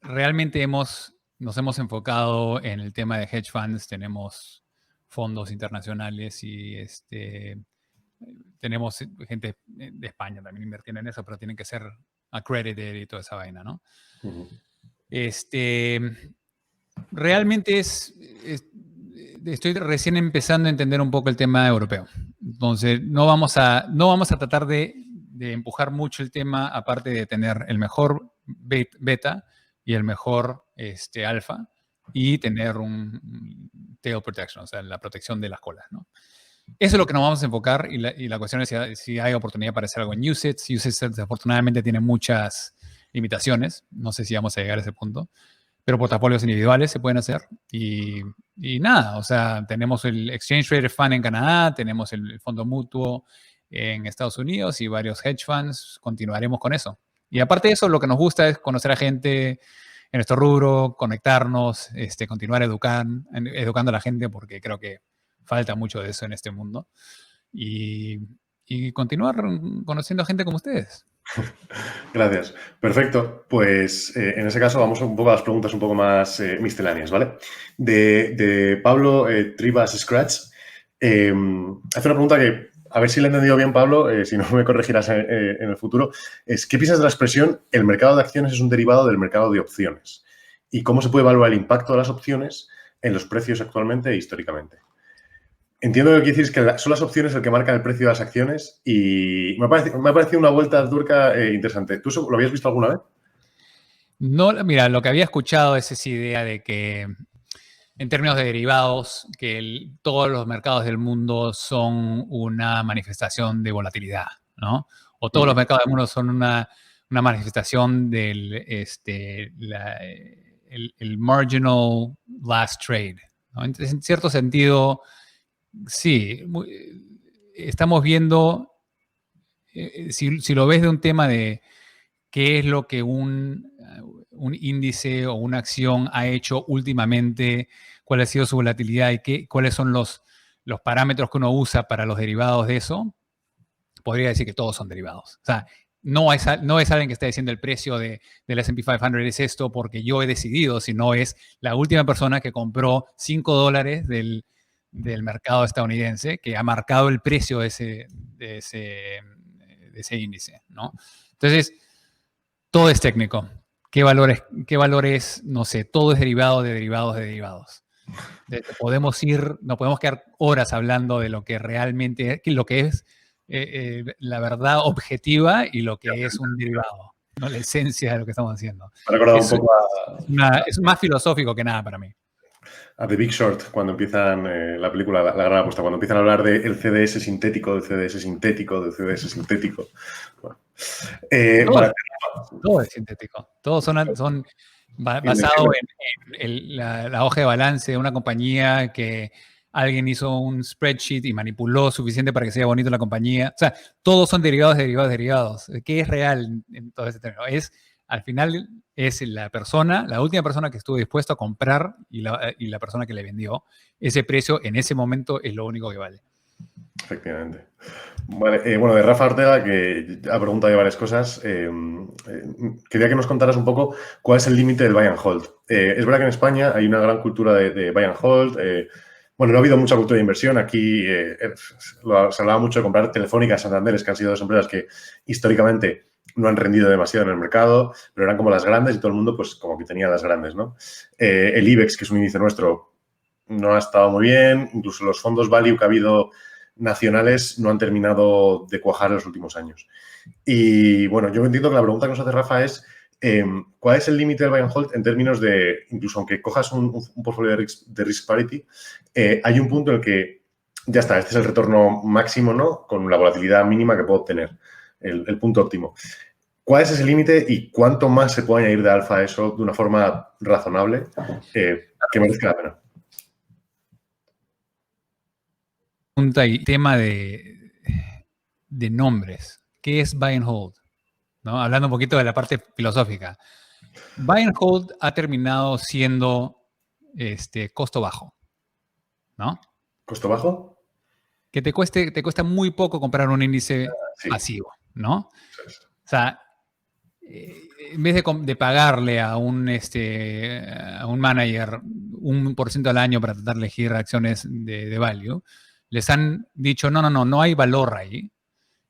realmente nos hemos enfocado en el tema de hedge funds, tenemos fondos internacionales y tenemos gente de España también invirtiendo en eso, pero tienen que ser accredited y toda esa vaina, ¿no? Uh-huh. Realmente estoy recién empezando a entender un poco el tema europeo. Entonces, no vamos a tratar de empujar mucho el tema, aparte de tener el mejor beta y el mejor alfa y tener un tail protection, o sea, la protección de las colas, ¿no? Eso es lo que nos vamos a enfocar y la cuestión es si hay oportunidad para hacer algo en UCITS. UCITS desafortunadamente tiene muchas limitaciones. No sé si vamos a llegar a ese punto. Pero portafolios individuales se pueden hacer. Y nada, o sea, tenemos el Exchange Traded Fund en Canadá, tenemos el fondo mutuo en Estados Unidos y varios hedge funds. Continuaremos con eso. Y aparte de eso, lo que nos gusta es conocer a gente en nuestro rubro, conectarnos, continuar educando a la gente porque creo que falta mucho de eso en este mundo. Y continuar conociendo a gente como ustedes. Gracias. Perfecto. Pues en ese caso vamos un poco a las preguntas un poco más misceláneas, ¿vale? De Pablo Tribas Scratch. Hace una pregunta que, a ver si la he entendido bien, Pablo, si no me corregirás en el futuro, es ¿qué piensas de la expresión el mercado de acciones es un derivado del mercado de opciones? ¿Y cómo se puede evaluar el impacto de las opciones en los precios actualmente e históricamente? Entiendo que lo que decís es que son las opciones el que marcan el precio de las acciones y me ha parecido una vuelta de tuerca interesante. ¿Tú lo habías visto alguna vez? No, mira, lo que había escuchado es esa idea de que en términos de derivados, que todos los mercados del mundo son una manifestación de volatilidad, ¿no? O todos los mercados del mundo son una manifestación del el marginal last trade, ¿no? Entonces, en cierto sentido, sí, estamos viendo, si lo ves de un tema de qué es lo que un índice o una acción ha hecho últimamente, cuál ha sido su volatilidad y cuáles son los parámetros que uno usa para los derivados de eso, podría decir que todos son derivados. O sea, no es alguien que está diciendo el precio del S&P 500 es esto porque yo he decidido, sino es la última persona que compró $5 del mercado estadounidense que ha marcado el precio de ese índice, ¿no? Entonces, todo es técnico. ¿Qué valores? No sé, todo es derivado de derivados de derivados. Nos podemos quedar horas hablando de lo que realmente es, lo que es la verdad objetiva y lo que es un derivado, ¿no? La esencia de lo que estamos haciendo. Me ha recordado un Es, poco es más filosófico que nada para mí. a The Big Short, cuando empiezan la película, la gran apuesta, cuando empiezan a hablar del CDS sintético, del CDS sintético, del CDS sintético. Bueno. Todo, Vale. todo es sintético. Todos son basados en la hoja de balance de una compañía que alguien hizo un spreadsheet y manipuló suficiente para que sea bonito la compañía. O sea, todos son derivados, derivados, derivados. ¿Qué es real en todo ese término? Al final, es la persona, la última persona que estuvo dispuesto a comprar y la persona que le vendió. Ese precio en ese momento es lo único que vale. Efectivamente. Vale, bueno, de Rafa Ortega, que ha preguntado de varias cosas, quería que nos contaras un poco cuál es el límite del buy and hold. Es verdad que en España hay una gran cultura de buy and hold. Bueno, no ha habido mucha cultura de inversión. Aquí se hablaba mucho de comprar Telefónica, Santander, que han sido dos empresas que históricamente no han rendido demasiado en el mercado, pero eran como las grandes y todo el mundo pues como que tenía las grandes, ¿no? El IBEX, que es un índice nuestro, no ha estado muy bien. Incluso los fondos value que ha habido nacionales no han terminado de cuajar en los últimos años. Y bueno, yo entiendo que la pregunta que nos hace Rafa es ¿cuál es el límite del buy and hold en términos de, incluso aunque cojas un portfolio de risk parity, hay un punto en el que ya está, este es el retorno máximo, ¿no? Con la volatilidad mínima que puedo obtener, el punto óptimo. ¿Cuál es ese límite y cuánto más se puede añadir de alfa a eso de una forma razonable que merezca la pena? Pregunta y tema de nombres. ¿Qué es buy and hold? ¿No? Hablando un poquito de la parte filosófica. Buy and hold ha terminado siendo costo bajo, ¿no? ¿Costo bajo? Que te cuesta muy poco comprar un índice Sí. pasivo, ¿no? O sea, en vez de pagarle a un manager 1% al año para tratar de elegir acciones de value, les han dicho, no hay valor ahí.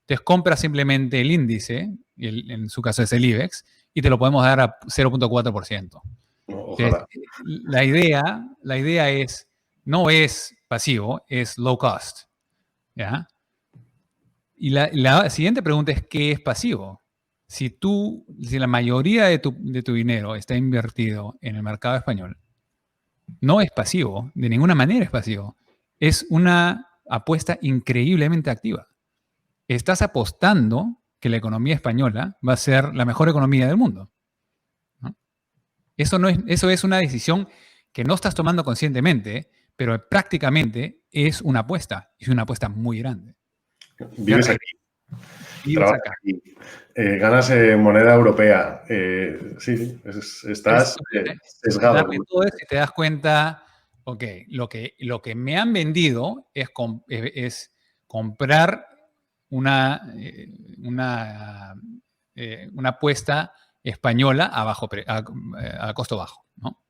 Entonces compra simplemente el índice, en su caso es el IBEX, y te lo podemos dar a 0.4%. Ojalá. La idea no es pasivo, es low cost. ¿Ya? Y la siguiente pregunta es, ¿qué es pasivo? Si la mayoría de tu dinero está invertido en el mercado español, no es pasivo, de ninguna manera es pasivo. Es una apuesta increíblemente activa. Estás apostando que la economía española va a ser la mejor economía del mundo, ¿no? Eso es una decisión que no estás tomando conscientemente, pero prácticamente es una apuesta, y es una apuesta muy grande. Vives aquí, Vives trabajas acá. aquí, ganas moneda europea. Sí, estás sesgado. Darle todo eso y te das cuenta, ok, lo que me han vendido es comprar una una apuesta española a costo bajo, ¿no?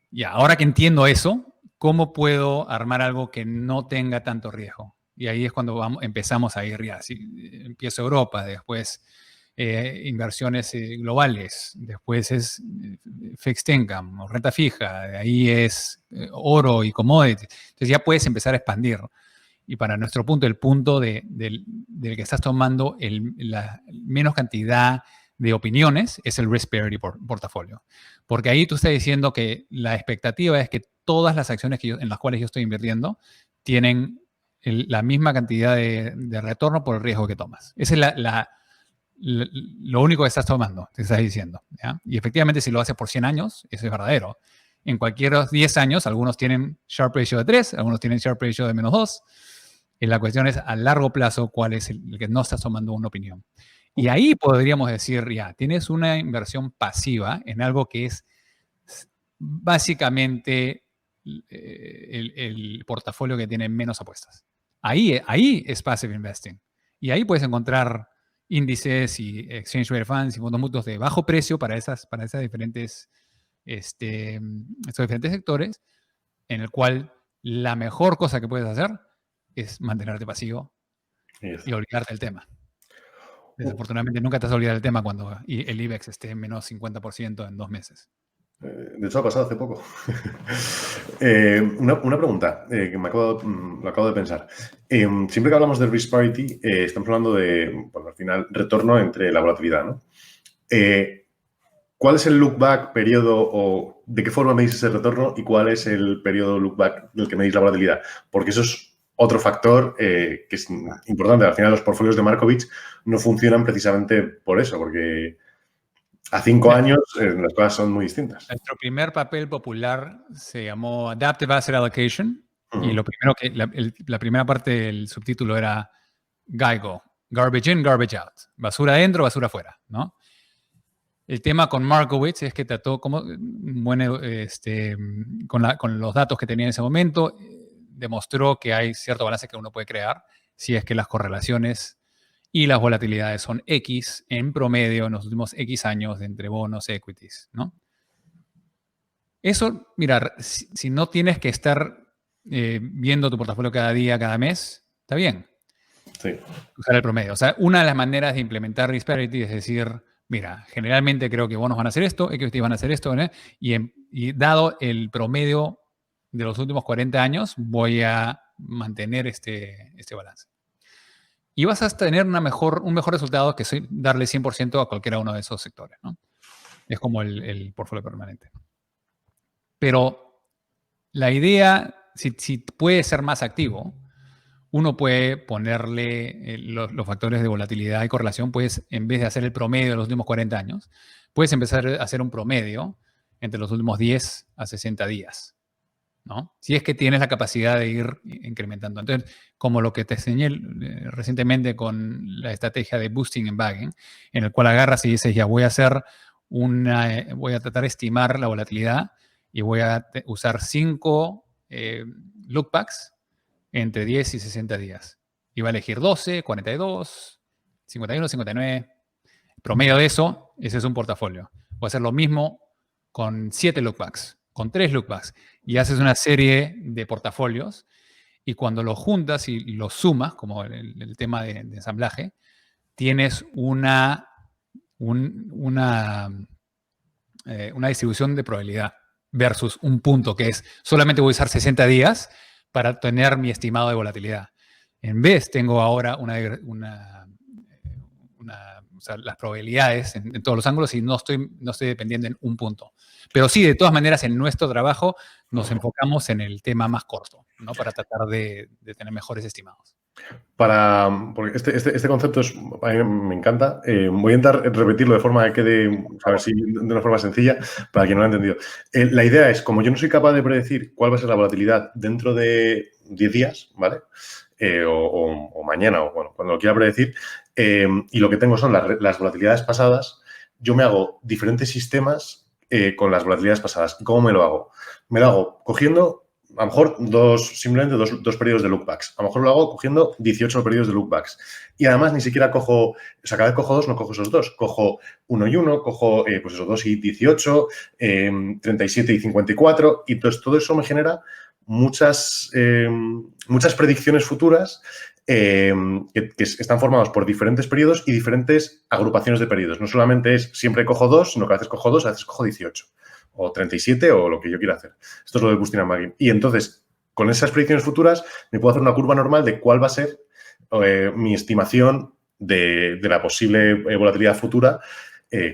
Y ahora que entiendo eso, ¿cómo puedo armar algo que no tenga tanto riesgo? Y ahí es cuando empezamos a ir ya. Empiezo Europa, después inversiones globales, después es fixed income o renta fija, de ahí es oro y commodities. Entonces ya puedes empezar a expandir. Y para nuestro punto, el punto del que estás tomando la menos cantidad de opiniones es el risk parity portafolio. Porque ahí tú estás diciendo que la expectativa es que todas las acciones en las cuales yo estoy invirtiendo tienen la misma cantidad de retorno por el riesgo que tomas. Esa es lo único que estás tomando, te estás diciendo, ¿ya? Y efectivamente, si lo haces por 100 años, eso es verdadero. En cualquier 10 años, algunos tienen Sharpe ratio de 3, algunos tienen Sharpe ratio de -2. Y la cuestión es a largo plazo cuál es el que no estás tomando una opinión. Y ahí podríamos decir, ya, tienes una inversión pasiva en algo que es básicamente el portafolio que tiene menos apuestas. Ahí es passive investing. Y ahí puedes encontrar índices y exchange rate funds y fondos mutuos de bajo precio para esas diferentes, estos diferentes sectores, en el cual la mejor cosa que puedes hacer es mantenerte pasivo y olvidarte del tema. Desafortunadamente nunca te has olvidado del tema cuando el IBEX esté en menos 50% en 2 meses. De hecho, ha pasado hace poco. Una pregunta que lo acabo de pensar. Siempre que hablamos de risk parity, estamos hablando de, bueno, al final, retorno entre la volatilidad, ¿no? ¿Cuál es el look back periodo o de qué forma medís ese retorno y cuál es el periodo look back del que medís la volatilidad? Porque eso es otro factor que es importante. Al final, los portfolios de Markovich no funcionan precisamente por eso, porque a 5 años las cosas son muy distintas. Nuestro primer papel popular se llamó Adaptive Asset Allocation y lo primero la primera parte del subtítulo era GIGO, Garbage In, Garbage Out. Basura adentro, basura afuera, ¿no? El tema con Markowitz es que trató con los datos que tenía en ese momento, demostró que hay cierto balance que uno puede crear si es que las correlaciones y las volatilidades son X en promedio en los últimos X años entre bonos, equities, ¿no? Eso, mira, si no tienes que estar viendo tu portafolio cada día, cada mes, está bien. Sí. Usar el promedio. O sea, una de las maneras de implementar risk parity es decir, mira, generalmente creo que bonos van a hacer esto, equities van a hacer esto, ¿no? Y dado el promedio de los últimos 40 años, voy a mantener este balance. Y vas a tener un mejor resultado que darle 100% a cualquiera uno de esos sectores, ¿no? Es como el portfolio permanente. Pero la idea, si puede ser más activo, uno puede ponerle los factores de volatilidad y correlación, pues en vez de hacer el promedio de los últimos 40 años, puedes empezar a hacer un promedio entre los últimos 10 a 60 días, ¿no? Si es que tienes la capacidad de ir incrementando. Entonces, como lo que te enseñé recientemente con la estrategia de boosting and bagging, en el cual agarras y dices, ya voy a tratar de estimar la volatilidad y voy a usar 5 lookbacks entre 10 y 60 días. Y va a elegir 12, 42, 51, 59. Promedio de eso, ese es un portafolio. Voy a hacer lo mismo con 7 lookbacks, con 3 lookbacks. Y haces una serie de portafolios y cuando los juntas y los sumas, como el tema de ensamblaje, tienes una distribución de probabilidad versus un punto que es solamente voy a usar 60 días para tener mi estimado de volatilidad. En vez, tengo ahora o sea, las probabilidades en todos los ángulos y no estoy dependiendo en un punto. Pero sí, de todas maneras, en nuestro trabajo nos enfocamos en el tema más corto, ¿no? Para tratar de tener mejores estimados. Porque este concepto a mí me encanta. Voy a intentar repetirlo de forma que quede, a ver si de una forma sencilla, para quien no lo ha entendido. La idea es, como yo no soy capaz de predecir cuál va a ser la volatilidad dentro de 10 días, ¿vale? O mañana, o bueno, cuando lo quiera predecir, y lo que tengo son las volatilidades pasadas, yo me hago diferentes sistemas con las volatilidades pasadas. ¿Y cómo me lo hago? Me lo hago cogiendo a lo mejor simplemente dos periodos de lookbacks. A lo mejor lo hago cogiendo 18 periodos de lookbacks. Y además ni siquiera cojo, o sea, cada vez cojo dos, no cojo esos dos. Cojo 1 y 1, cojo pues esos 2 y 18, 37 y 54. Y entonces todo eso me genera muchas predicciones futuras que están formados por diferentes periodos y diferentes agrupaciones de periodos. No solamente es siempre cojo 2, sino que a veces cojo 2, a veces cojo 18 o 37 o lo que yo quiera hacer. Esto es lo de Boosting and Bagging. Y entonces, con esas predicciones futuras, me puedo hacer una curva normal de cuál va a ser mi estimación de la posible volatilidad futura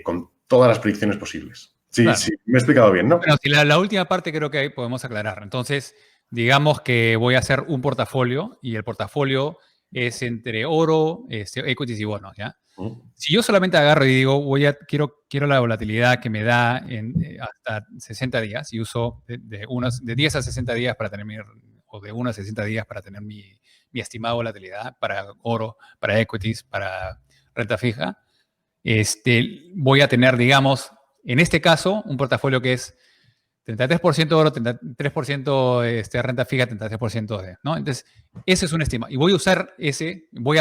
con todas las predicciones posibles. Sí, Claro. sí, me he explicado bien, ¿no? Bueno, si la última parte creo que ahí podemos aclarar. Entonces, digamos que voy a hacer un portafolio y el portafolio es entre oro, equities y bonos, ¿ya? Si yo solamente agarro y digo, quiero la volatilidad que me da hasta 60 días y uso de 10 a 60 días para tener o de 1 a 60 días para tener mi estimada volatilidad para oro, para equities, para renta fija, voy a tener, digamos, en este caso, un portafolio que es 33% oro, 33% renta fija, 33% ¿no? Entonces, ese es un estimado. Y voy a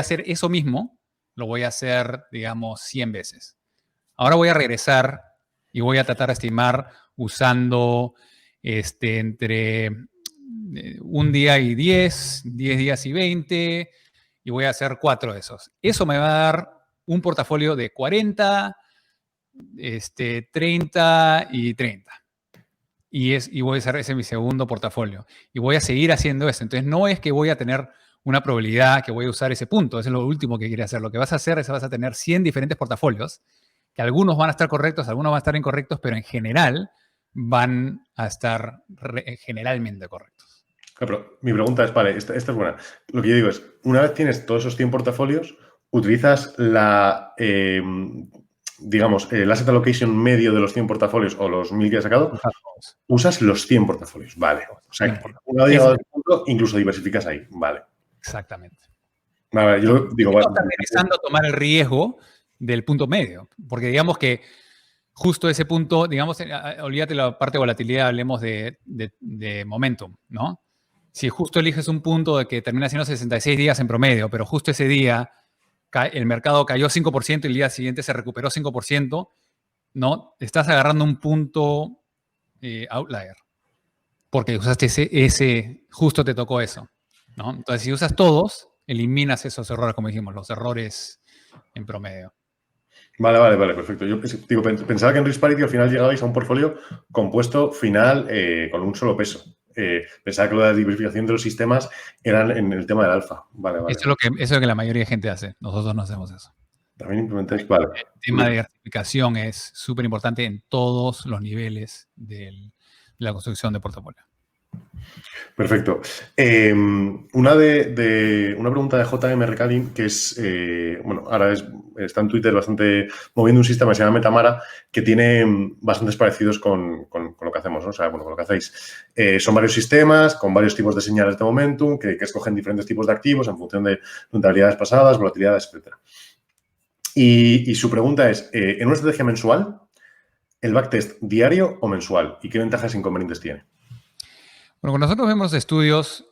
hacer eso mismo, lo voy a hacer, digamos, 100 veces. Ahora voy a regresar y voy a tratar de estimar usando entre un día y 10 días y 20, y voy a hacer 4 de esos. Eso me va a dar un portafolio de 40, 30 y 30. Y voy a hacer ese mi segundo portafolio. Y voy a seguir haciendo eso. Entonces, no es que voy a tener una probabilidad que voy a usar ese punto. Eso es lo último que quería hacer. Lo que vas a hacer es vas a tener 100 diferentes portafolios, que algunos van a estar correctos, algunos van a estar incorrectos, pero en general van a estar generalmente correctos. Pero mi pregunta es, vale, esta es buena. Lo que yo digo es, una vez tienes todos esos 100 portafolios, utilizas digamos, el asset allocation medio de los 100 portafolios o los 1000 que has sacado, usas los 100 portafolios, vale. O sea, que una vez llegado al punto, incluso diversificas ahí, vale. Exactamente. Vale, yo digo, vale. Estás regresando a tomar el riesgo del punto medio, porque digamos que justo ese punto, digamos, olvídate la parte de volatilidad, hablemos de momentum, ¿no? Si justo eliges un punto de que termina siendo 66 días en promedio, pero justo ese día el mercado cayó 5% y el día siguiente se recuperó 5%, ¿no? Estás agarrando un punto outlier, porque usaste ese, justo te tocó eso, ¿no? Entonces, si usas todos, eliminas esos errores, como dijimos, los errores en promedio. Vale, perfecto. Yo digo, pensaba que en Risk Parity al final llegabais a un portfolio compuesto final con un solo peso. Pensaba que lo de la diversificación de los sistemas eran en el tema del alfa. Vale. Eso es lo que la mayoría de gente hace. Nosotros no hacemos eso. También implementáis, vale. El tema de diversificación es súper importante en todos los niveles de la construcción de portafolio. Perfecto. Una pregunta de JM Recalin, que es, bueno, ahora está en Twitter bastante moviendo un sistema que se llama Metamara, que tiene bastantes parecidos con lo que hacemos, ¿no? O sea, bueno, con lo que hacéis. Son varios sistemas con varios tipos de señales de momentum que escogen diferentes tipos de activos en función de rentabilidades pasadas, volatilidades, etc. Y su pregunta es, ¿en una estrategia mensual, el backtest diario o mensual? ¿Y qué ventajas e inconvenientes tiene? Bueno, cuando nosotros vemos estudios,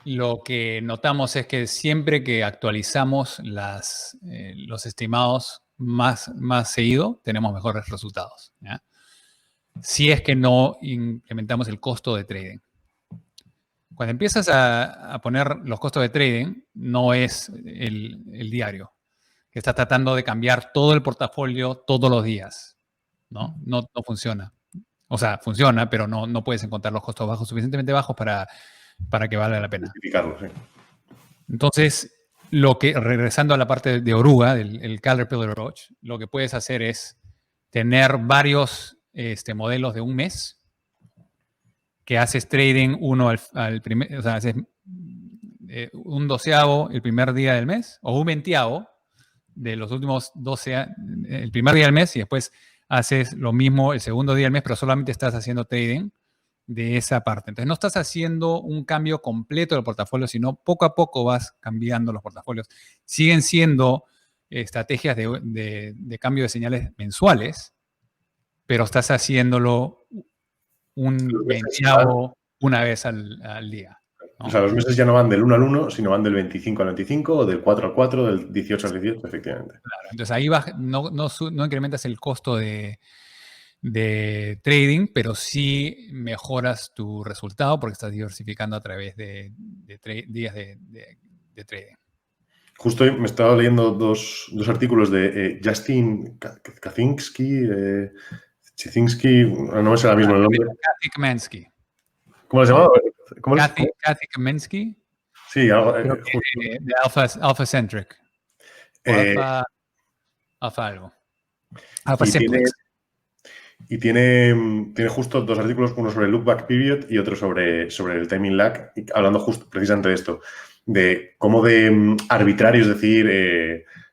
lo que notamos es que siempre que actualizamos los estimados más seguido, tenemos mejores resultados, ¿ya? Si es que no implementamos el costo de trading. Cuando empiezas a poner los costos de trading, no es el diario, que estás tratando de cambiar todo el portafolio todos los días, ¿no? No funciona. O sea, funciona, pero no puedes encontrar los costos bajos, suficientemente bajos para que valga la pena. Justificarlo, sí. Entonces, regresando a la parte de oruga, el Caterpillar Approach, lo que puedes hacer es tener varios modelos de un mes que haces trading uno al primer, o sea, haces un 12avo el primer día del mes o un 20avo de los últimos 12 el primer día del mes y después haces lo mismo el segundo día del mes, pero solamente estás haciendo trading de esa parte. Entonces, no estás haciendo un cambio completo del portafolio, sino poco a poco vas cambiando los portafolios. Siguen siendo estrategias de cambio de señales mensuales, pero estás haciéndolo un 20avo una vez al día, O sea, ¿no? los meses ya no van del 1 al 1, sino van del 25 al 25 o del 4 al 4, del 18 al 18, efectivamente. Claro, entonces ahí no incrementas el costo de trading, pero sí mejoras tu resultado porque estás diversificando a través de días de trading. Justo hoy me estaba leyendo dos artículos de Justin Kaczynski, Chizinski, no me sé ahora mismo el nombre. Kathy Kaminsky. ¿Cómo se ¿No? llama? ¿Cómo es? Kathy Kaminsky, Sí, algo, creo que justo. de Alpha-Centric. O Eh, Alpha algo. y tiene, Alpha-Simplex. tiene justo dos artículos, uno sobre el look back period y otro sobre el timing lag, hablando justo precisamente de esto, de cómo de arbitrario es decir,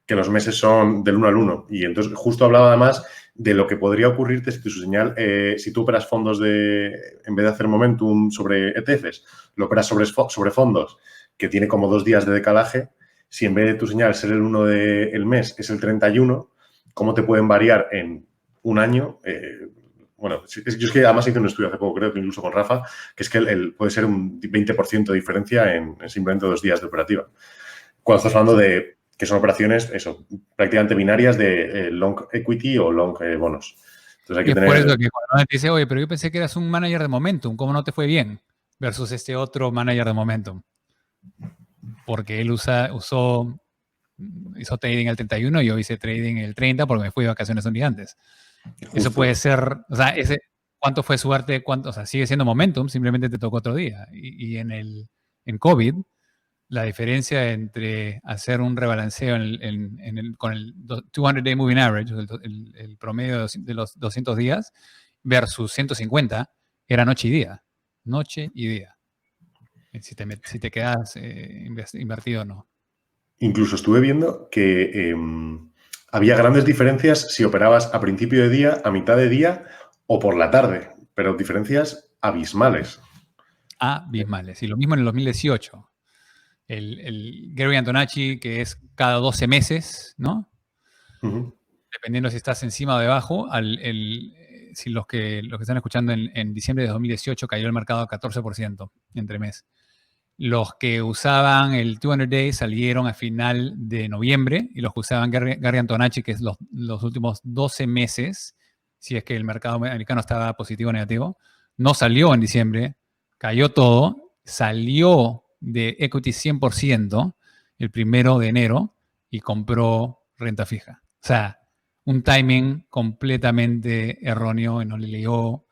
que los meses son del 1 al 1. Y entonces justo hablaba además de lo que podría ocurrirte si tu señal, si tú operas fondos en vez de hacer momentum sobre ETFs, lo operas sobre fondos que tiene como 2 días de decalaje. Si en vez de tu señal ser el 1 del mes es el 31, ¿cómo te pueden variar en un año? Bueno, yo es que además hice un estudio hace poco, creo que incluso con Rafa, que es que puede ser un 20% de diferencia en simplemente 2 días de operativa. Cuando estás hablando de que son operaciones, eso, prácticamente binarias de long equity o long bonos. Entonces hay Y que es tener... por eso que cuando alguien te dice, oye, pero yo pensé que eras un manager de Momentum, ¿cómo no te fue bien? Versus este otro manager de Momentum. Porque él hizo trading el 31 y yo hice trading el 30 porque me fui de vacaciones un día antes. Justo. Eso puede ser, o sea, ¿cuánto fue suerte? O sea, sigue siendo Momentum, simplemente te tocó otro día. Y en COVID, la diferencia entre hacer un rebalanceo con el 200-day moving average, el promedio de los 200 días, versus 150, era noche y día. Noche y día. Si te quedas invertido o no. Incluso estuve viendo que había grandes diferencias si operabas a principio de día, a mitad de día o por la tarde, pero diferencias abismales. Abismales. Y lo mismo en el 2018. El Gary Antonacci, que es cada 12 meses, ¿no? Uh-huh. Dependiendo si estás encima o debajo, si los que están escuchando en diciembre de 2018 cayó el mercado a 14% entre mes. Los que usaban el 200 Days salieron a final de noviembre y los que usaban Gary Antonacci, que es los últimos 12 meses, si es que el mercado americano estaba positivo o negativo, no salió en diciembre, cayó todo, salió de equity 100% el 1 de enero y compró renta fija. O sea, un timing completamente erróneo y no le llegó,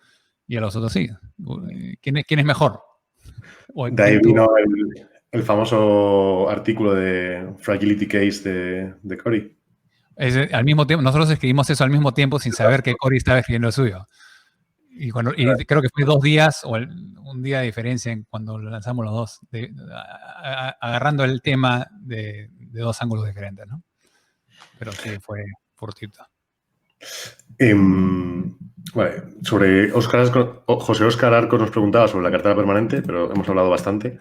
y a los otros sí. ¿Quién es mejor? De ahí vino el famoso artículo de Fragility Case de Cory. Al mismo tiempo, nosotros escribimos eso al mismo tiempo sin saber que Cory estaba escribiendo el suyo. Y creo que fue 2 días o un día de diferencia cuando lo lanzamos los dos, agarrando el tema de 2 ángulos diferentes, ¿no? Pero sí, fue fortuito. Vale, sobre José Óscar Arcos nos preguntaba sobre la cartera permanente, pero hemos hablado bastante.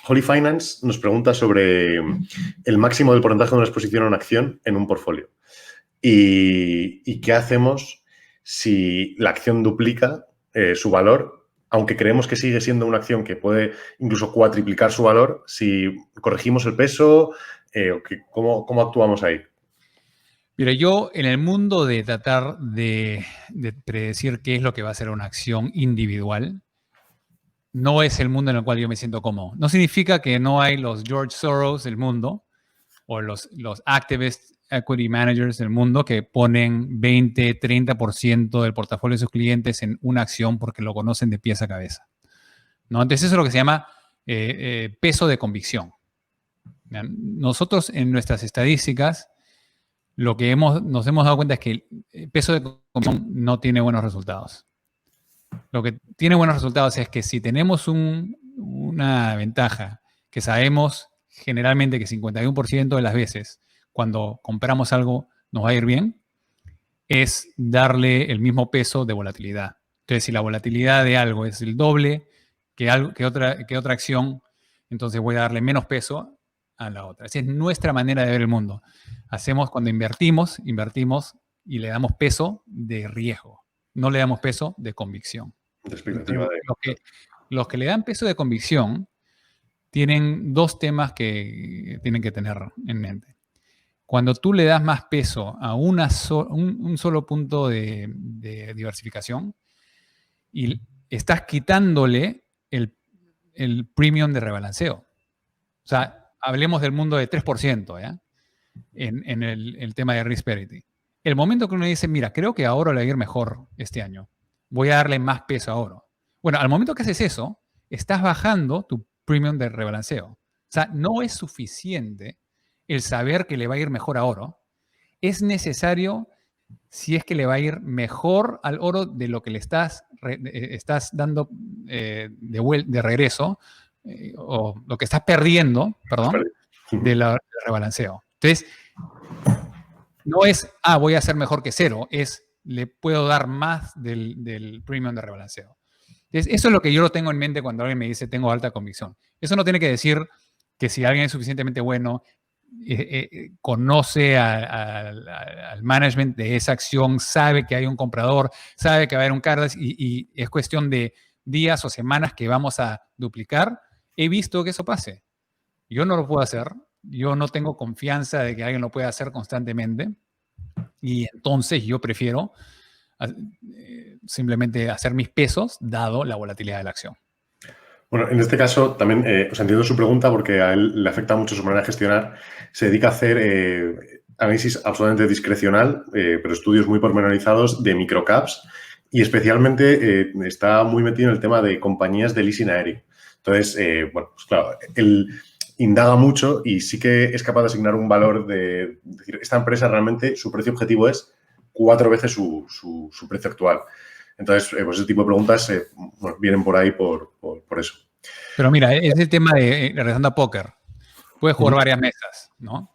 Holy Finance nos pregunta sobre el máximo del porcentaje de una exposición a una acción en un portfolio. ¿Y qué hacemos si la acción duplica su valor, aunque creemos que sigue siendo una acción que puede incluso cuatriplicar su valor, si corregimos el peso? ¿Cómo actuamos ahí? Mira, yo en el mundo de tratar de predecir qué es lo que va a ser una acción individual, no es el mundo en el cual yo me siento cómodo. No significa que no hay los George Soros del mundo o los activist equity managers del mundo que ponen 20, 30% del portafolio de sus clientes en una acción porque lo conocen de pies a cabeza, ¿no? Entonces eso es lo que se llama peso de convicción. Nosotros en nuestras estadísticas lo que nos hemos dado cuenta es que el peso de convicción no tiene buenos resultados. Lo que tiene buenos resultados es que si tenemos una ventaja que sabemos generalmente que 51% de las veces cuando compramos algo nos va a ir bien, es darle el mismo peso de volatilidad. Entonces, si la volatilidad de algo es el doble que otra acción, entonces voy a darle menos peso a la otra. Esa es nuestra manera de ver el mundo. Cuando invertimos y le damos peso de riesgo, no le damos peso de convicción. De expectativa de... Los que le dan peso de convicción tienen dos temas que tienen que tener en mente. Cuando tú le das más peso a un solo punto de diversificación y estás quitándole el premium de rebalanceo. O sea, hablemos del mundo de 3%, ¿ya? En el tema de risk parity. El momento que uno dice, mira, creo que a oro le va a ir mejor este año, voy a darle más peso a oro. Bueno, al momento que haces eso, estás bajando tu premium de rebalanceo. O sea, no es suficiente el saber que le va a ir mejor a oro. Es necesario, si es que le va a ir mejor al oro de lo que le estás dando de regreso, o lo que estás perdiendo, perdón, del rebalanceo. Entonces, no es, voy a hacer mejor que cero, es, le puedo dar más del premium de rebalanceo. Entonces, eso es lo que yo lo tengo en mente cuando alguien me dice tengo alta convicción. Eso no tiene que decir que si alguien es suficientemente bueno, conoce al management de esa acción, sabe que hay un comprador, sabe que va a haber un cargas y es cuestión de días o semanas que vamos a duplicar. He visto que eso pase. Yo no lo puedo hacer. Yo no tengo confianza de que alguien lo pueda hacer constantemente. Y entonces yo prefiero simplemente hacer mis pesos dado la volatilidad de la acción. Bueno, en este caso también os entiendo su pregunta porque a él le afecta mucho su manera de gestionar. Se dedica a hacer análisis absolutamente discrecional, pero estudios muy pormenorizados de microcaps y especialmente está muy metido en el tema de compañías de leasing aéreo. Entonces, bueno, pues claro, él indaga mucho y sí que es capaz de asignar un valor de decir, esta empresa realmente su precio objetivo es 4 veces su precio actual. Entonces, pues ese tipo de preguntas bueno, vienen por ahí por eso. Pero mira, es el tema de, regresando a póker, puedes jugar varias mesas, ¿no?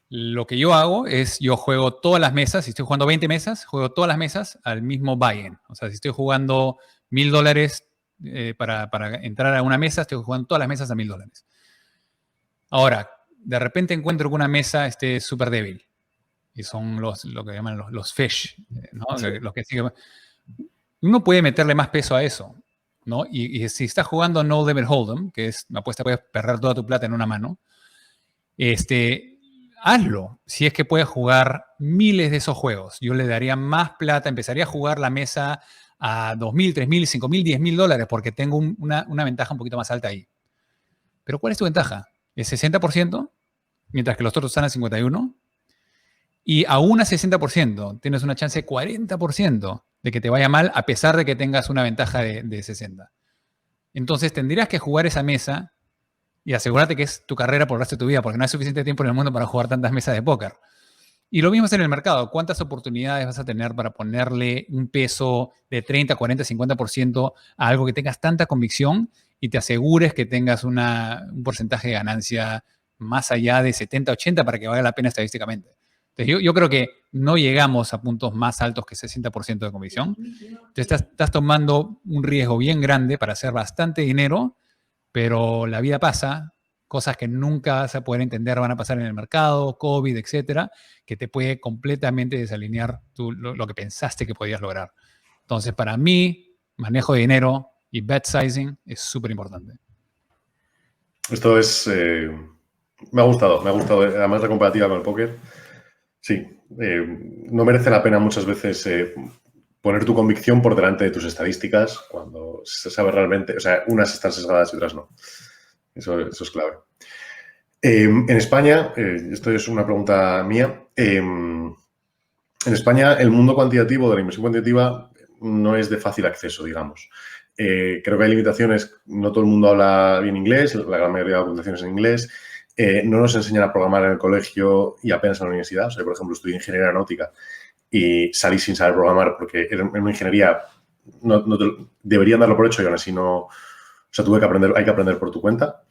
Lo que yo hago es, yo juego todas las mesas, si estoy jugando 20 mesas, juego todas las mesas al mismo buy-in. O sea, si estoy jugando $1,000 para entrar a una mesa, estoy jugando todas las mesas a $1,000. Ahora, de repente encuentro que una mesa esté súper débil. Y son lo que llaman los fish, ¿no? Sí. Los que siguen. Uno puede meterle más peso a eso, ¿no? Y si estás jugando No Limit Hold'em, que es una apuesta, puedes perder toda tu plata en una mano, hazlo. Si es que puedes jugar miles de esos juegos, yo le daría más plata, empezaría a jugar la mesa a $2,000, $3,000, $5,000, $10,000, porque tengo una ventaja un poquito más alta ahí. Pero ¿cuál es tu ventaja? ¿Es 60%? Mientras que los otros están a 51%. Y aún a 60% tienes una chance de 40% de que te vaya mal a pesar de que tengas una ventaja de 60%. Entonces tendrías que jugar esa mesa y asegurarte que es tu carrera por el resto de tu vida, porque no hay suficiente tiempo en el mundo para jugar tantas mesas de póker. Y lo mismo es en el mercado. ¿Cuántas oportunidades vas a tener para ponerle un peso de 30, 40, 50% a algo que tengas tanta convicción y te asegures que tengas un porcentaje de ganancia más allá de 70, 80 para que valga la pena estadísticamente? Entonces, yo creo que no llegamos a puntos más altos que 60% de convicción. Entonces, estás tomando un riesgo bien grande para hacer bastante dinero, pero la vida pasa, cosas que nunca vas a poder entender van a pasar en el mercado, COVID, etcétera, que te puede completamente desalinear lo que pensaste que podías lograr. Entonces, para mí, manejo de dinero y bet sizing es súper importante. Esto es... me ha gustado. Además, la comparativa con el póker. Sí, no merece la pena muchas veces poner tu convicción por delante de tus estadísticas cuando se sabe realmente, o sea, unas están sesgadas y otras no. Eso es clave. En España, esto es una pregunta mía, en España el mundo cuantitativo de la inversión cuantitativa no es de fácil acceso, digamos. Creo que hay limitaciones, no todo el mundo habla bien inglés, la gran mayoría de la documentación es en inglés. No nos enseñan a programar en el colegio y apenas en la universidad. O sea, por ejemplo, estudié ingeniería aeronáutica y salí sin saber programar porque en una ingeniería deberían darlo por hecho y aún así no... O sea, hay que aprender por tu cuenta.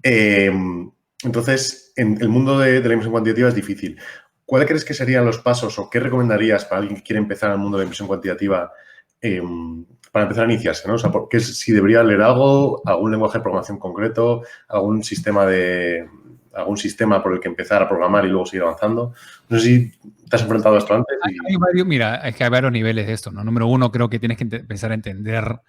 Entonces, en el mundo de la inversión cuantitativa es difícil. ¿Cuáles crees que serían los pasos o qué recomendarías para alguien que quiere empezar en el mundo de la inversión cuantitativa para empezar a iniciarse, ¿no? O sea, si debería leer algo, algún lenguaje de programación concreto, algún sistema por el que empezar a programar y luego seguir avanzando. No sé si ¿Te has enfrentado a esto antes? Mira, es que hay varios niveles de esto, ¿no? Número uno, creo que tienes que empezar a entender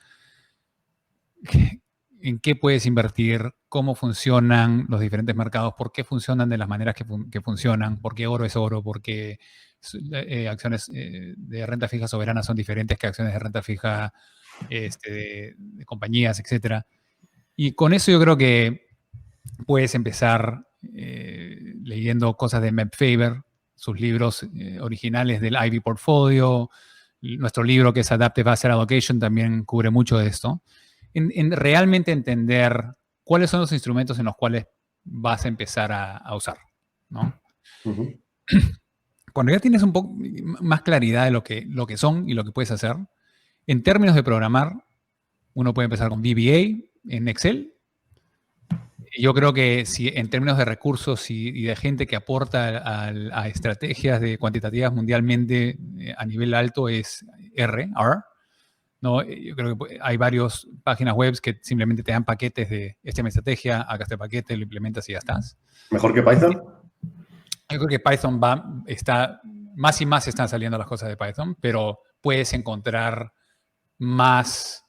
en qué puedes invertir, cómo funcionan los diferentes mercados, por qué funcionan de las maneras que funcionan, por qué oro es oro, por qué acciones de renta fija soberana son diferentes que acciones de renta fija de compañías, etc. Y con eso yo creo que puedes empezar leyendo cosas de Meb Faber, sus libros originales del Ivy Portfolio. Nuestro libro, que es Adaptive Asset Allocation, también cubre mucho de esto. En realmente entender cuáles son los instrumentos en los cuales vas a empezar a usar, ¿no? Uh-huh. Cuando ya tienes un poco más claridad de lo que son y lo que puedes hacer, en términos de programar, uno puede empezar con VBA en Excel. Yo creo que si en términos de recursos y de gente que aporta a estrategias cuantitativas mundialmente a nivel alto es R. No, yo creo que hay varias páginas web que simplemente te dan paquetes de esta es mi estrategia, hagas este paquete, lo implementas y ya estás. ¿Mejor que Python? Yo creo que Python más y más están saliendo las cosas de Python, pero puedes encontrar más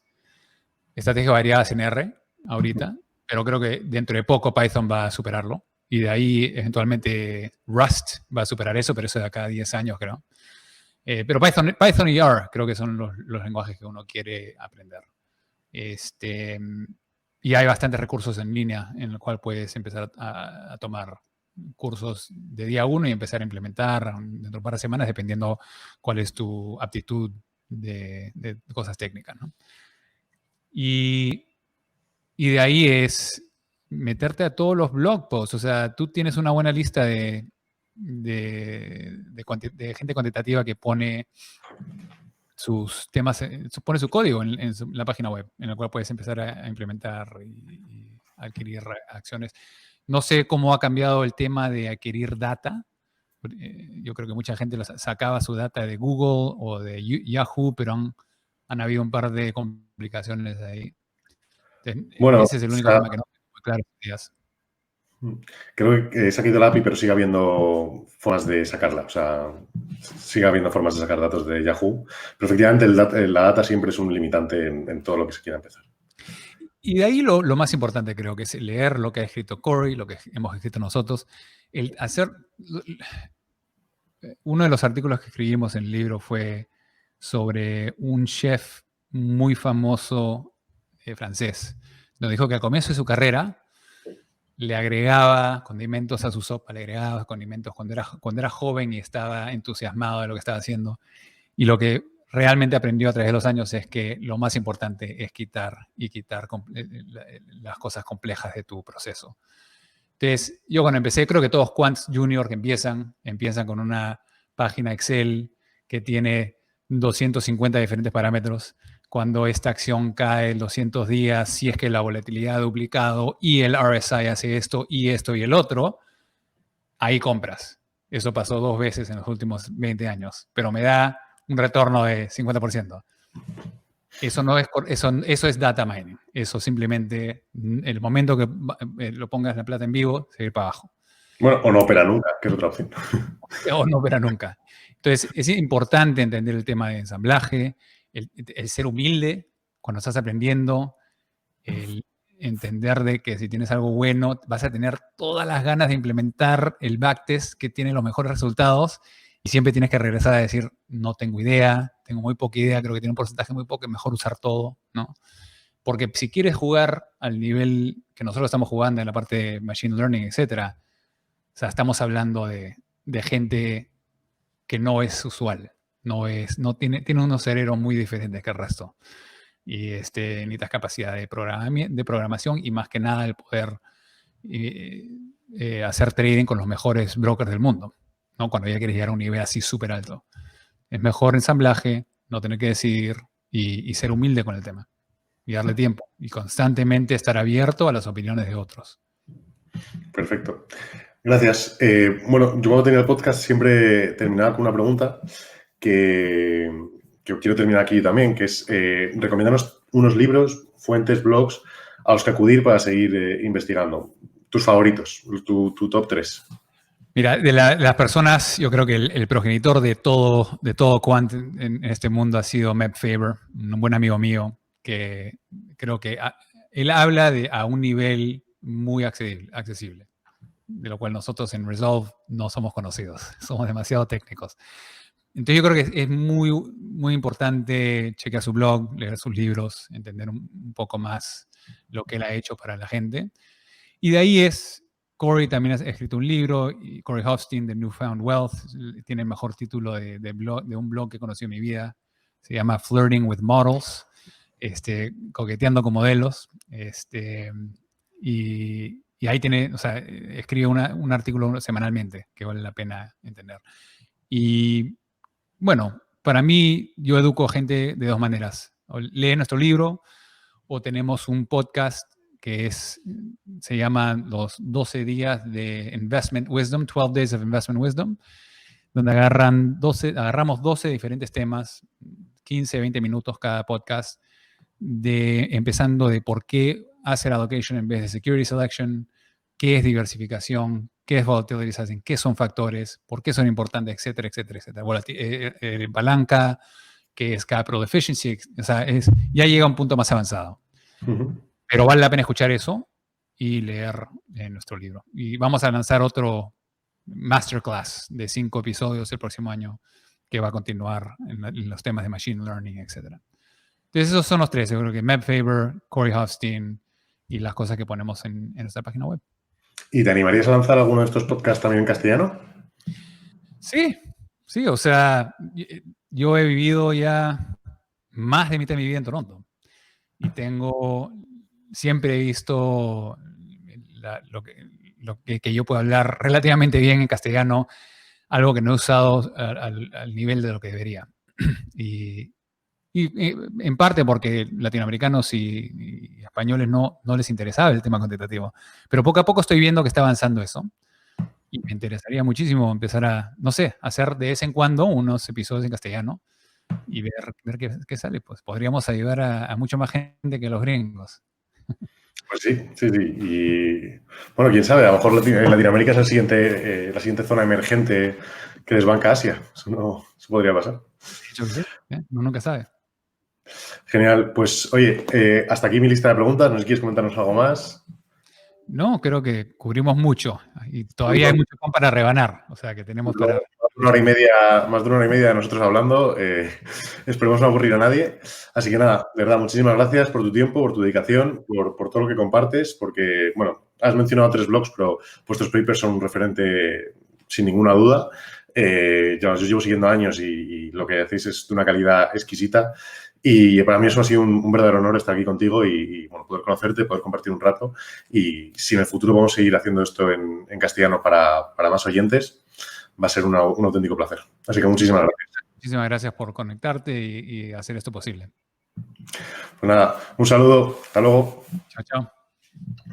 estrategias variadas en R ahorita, pero creo que dentro de poco Python va a superarlo. Y de ahí, eventualmente, Rust va a superar eso, pero eso de acá a 10 años, creo. Pero Python y R creo que son los lenguajes que uno quiere aprender. Y hay bastantes recursos en línea en los cuales puedes empezar a tomar cursos de día 1 y empezar a implementar dentro de un par de semanas, dependiendo cuál es tu aptitud de cosas técnicas, ¿no? Y de ahí es meterte a todos los blog posts. O sea, tú tienes una buena lista de gente cuantitativa que pone sus temas, pone su código en la página web, en la cual puedes empezar a implementar y adquirir acciones. No sé cómo ha cambiado el tema de adquirir data. Yo creo que mucha gente sacaba su data de Google o de Yahoo, pero han habido un par de complicaciones ahí. Bueno, ese es el único tema que no tengo muy claro. Creo que se ha quitado la API, pero sigue habiendo formas de sacarla. O sea, sigue habiendo formas de sacar datos de Yahoo. Pero efectivamente la data siempre es un limitante en todo lo que se quiera empezar. Y de ahí lo más importante creo que es leer lo que ha escrito Corey, lo que hemos escrito nosotros. Uno de los artículos que escribimos en el libro fue sobre un chef muy famoso francés. Nos dijo que al comienzo de su carrera le agregaba condimentos a su sopa, le agregaba condimentos cuando era joven y estaba entusiasmado de lo que estaba haciendo. Y lo que realmente aprendió a través de los años es que lo más importante es quitar las cosas complejas de tu proceso. Entonces, yo cuando empecé, creo que todos quants junior que empiezan con una página Excel que tiene 250 diferentes parámetros. Cuando esta acción cae en 200 días, si es que la volatilidad ha duplicado y el RSI hace esto y el otro, ahí compras. Eso pasó 2 veces en los últimos 20 años, pero me da un retorno de 50%. Eso es data mining. Eso simplemente, el momento que lo pongas la plata en vivo, seguir para abajo. Bueno, o no opera nunca, que es otra opción. O no opera nunca. Entonces, es importante entender el tema de ensamblaje, el ser humilde cuando estás aprendiendo, el entender de que si tienes algo bueno, vas a tener todas las ganas de implementar el backtest que tiene los mejores resultados y siempre tienes que regresar a decir, no tengo idea, tengo muy poca idea, creo que tiene un porcentaje muy poco, es mejor usar todo, ¿no? Porque si quieres jugar al nivel que nosotros estamos jugando en la parte de Machine Learning, etcétera, o sea, estamos hablando de gente que no es usual, tiene unos cerebros muy diferentes que el resto. Y necesitas capacidad de programación y más que nada el poder hacer trading con los mejores brokers del mundo, ¿no? Cuando ya quieres llegar a un nivel así súper alto. Es mejor ensamblaje, no tener que decidir y ser humilde con el tema. Y darle tiempo. Y constantemente estar abierto a las opiniones de otros. Perfecto. Gracias. Bueno, yo cuando tenía el podcast siempre terminaba con una pregunta que quiero terminar aquí también, que es recomiéndanos unos libros, fuentes, blogs a los que acudir para seguir investigando. Tus favoritos, tu top 3. Mira, de las personas, yo creo que el progenitor de todo quant en este mundo ha sido Meb Faber, un buen amigo mío, que creo que él habla a un nivel muy accesible, de lo cual nosotros en Resolve no somos conocidos, somos demasiado técnicos. Entonces yo creo que es muy, muy importante chequear su blog, leer sus libros, entender un poco más lo que él ha hecho para la gente. Y de ahí Corey también ha escrito un libro, y Corey Hofstein, de Newfound Wealth, tiene el mejor título de un blog que conocí en mi vida, se llama Flirting with Models, coqueteando con modelos, y ahí tiene, o sea, escribe un artículo semanalmente que vale la pena entender. Y bueno, para mí, yo educo a gente de dos maneras. O lee nuestro libro o tenemos un podcast que se llama los 12 días de Investment Wisdom, 12 Days of Investment Wisdom, donde agarramos 12 diferentes temas, 15, 20 minutos cada podcast, empezando de por qué hacer allocation en vez de security selection, qué es diversificación, qué es volatility sizing, qué son factores, por qué son importantes, etcétera, etcétera, etcétera. Palanca, qué es capital efficiency, o sea, ya llega a un punto más avanzado. Pero vale la pena escuchar eso y leer nuestro libro. Y vamos a lanzar otro masterclass de 5 episodios el próximo año que va a continuar en los temas de machine learning, etcétera. Entonces esos son los tres. Yo creo que Meb Faber, Corey Hofstein y las cosas que ponemos en nuestra página web. ¿Y te animarías a lanzar alguno de estos podcasts también en castellano? Sí, o sea, yo he vivido ya más de mitad de mi vida en Toronto y siempre he visto lo que yo puedo hablar relativamente bien en castellano, algo que no he usado al nivel de lo que debería. Y en parte porque latinoamericanos y españoles no les interesaba el tema cuantitativo. Pero poco a poco estoy viendo que está avanzando eso. Y me interesaría muchísimo empezar a, no sé, hacer de vez en cuando unos episodios en castellano y ver qué sale. Pues podríamos ayudar a mucha más gente que los gringos. Pues sí. Y bueno, quién sabe, a lo mejor Latinoamérica es la siguiente zona emergente que desbanca Asia. Eso podría pasar. De hecho que sí, uno nunca sabe. Genial. Pues oye, hasta aquí mi lista de preguntas. No sé si quieres comentarnos algo más. No, creo que cubrimos mucho y todavía hay mucho pan para rebanar. O sea que tenemos para... Más de una hora y media de nosotros hablando. Esperemos no aburrir a nadie. Así que nada, de verdad, muchísimas gracias por tu tiempo, por tu dedicación, por todo lo que compartes, porque, bueno, has mencionado 3 blogs, pero vuestros papers son un referente sin ninguna duda. Yo llevo siguiendo años y lo que hacéis es de una calidad exquisita. Y para mí eso ha sido un verdadero honor estar aquí contigo y bueno, poder conocerte, poder compartir un rato. Y si en el futuro vamos a seguir haciendo esto en castellano para más oyentes, va a ser un auténtico placer. Así que muchísimas gracias. Muchísimas gracias por conectarte y hacer esto posible. Pues nada, un saludo. Hasta luego. Chao, chao.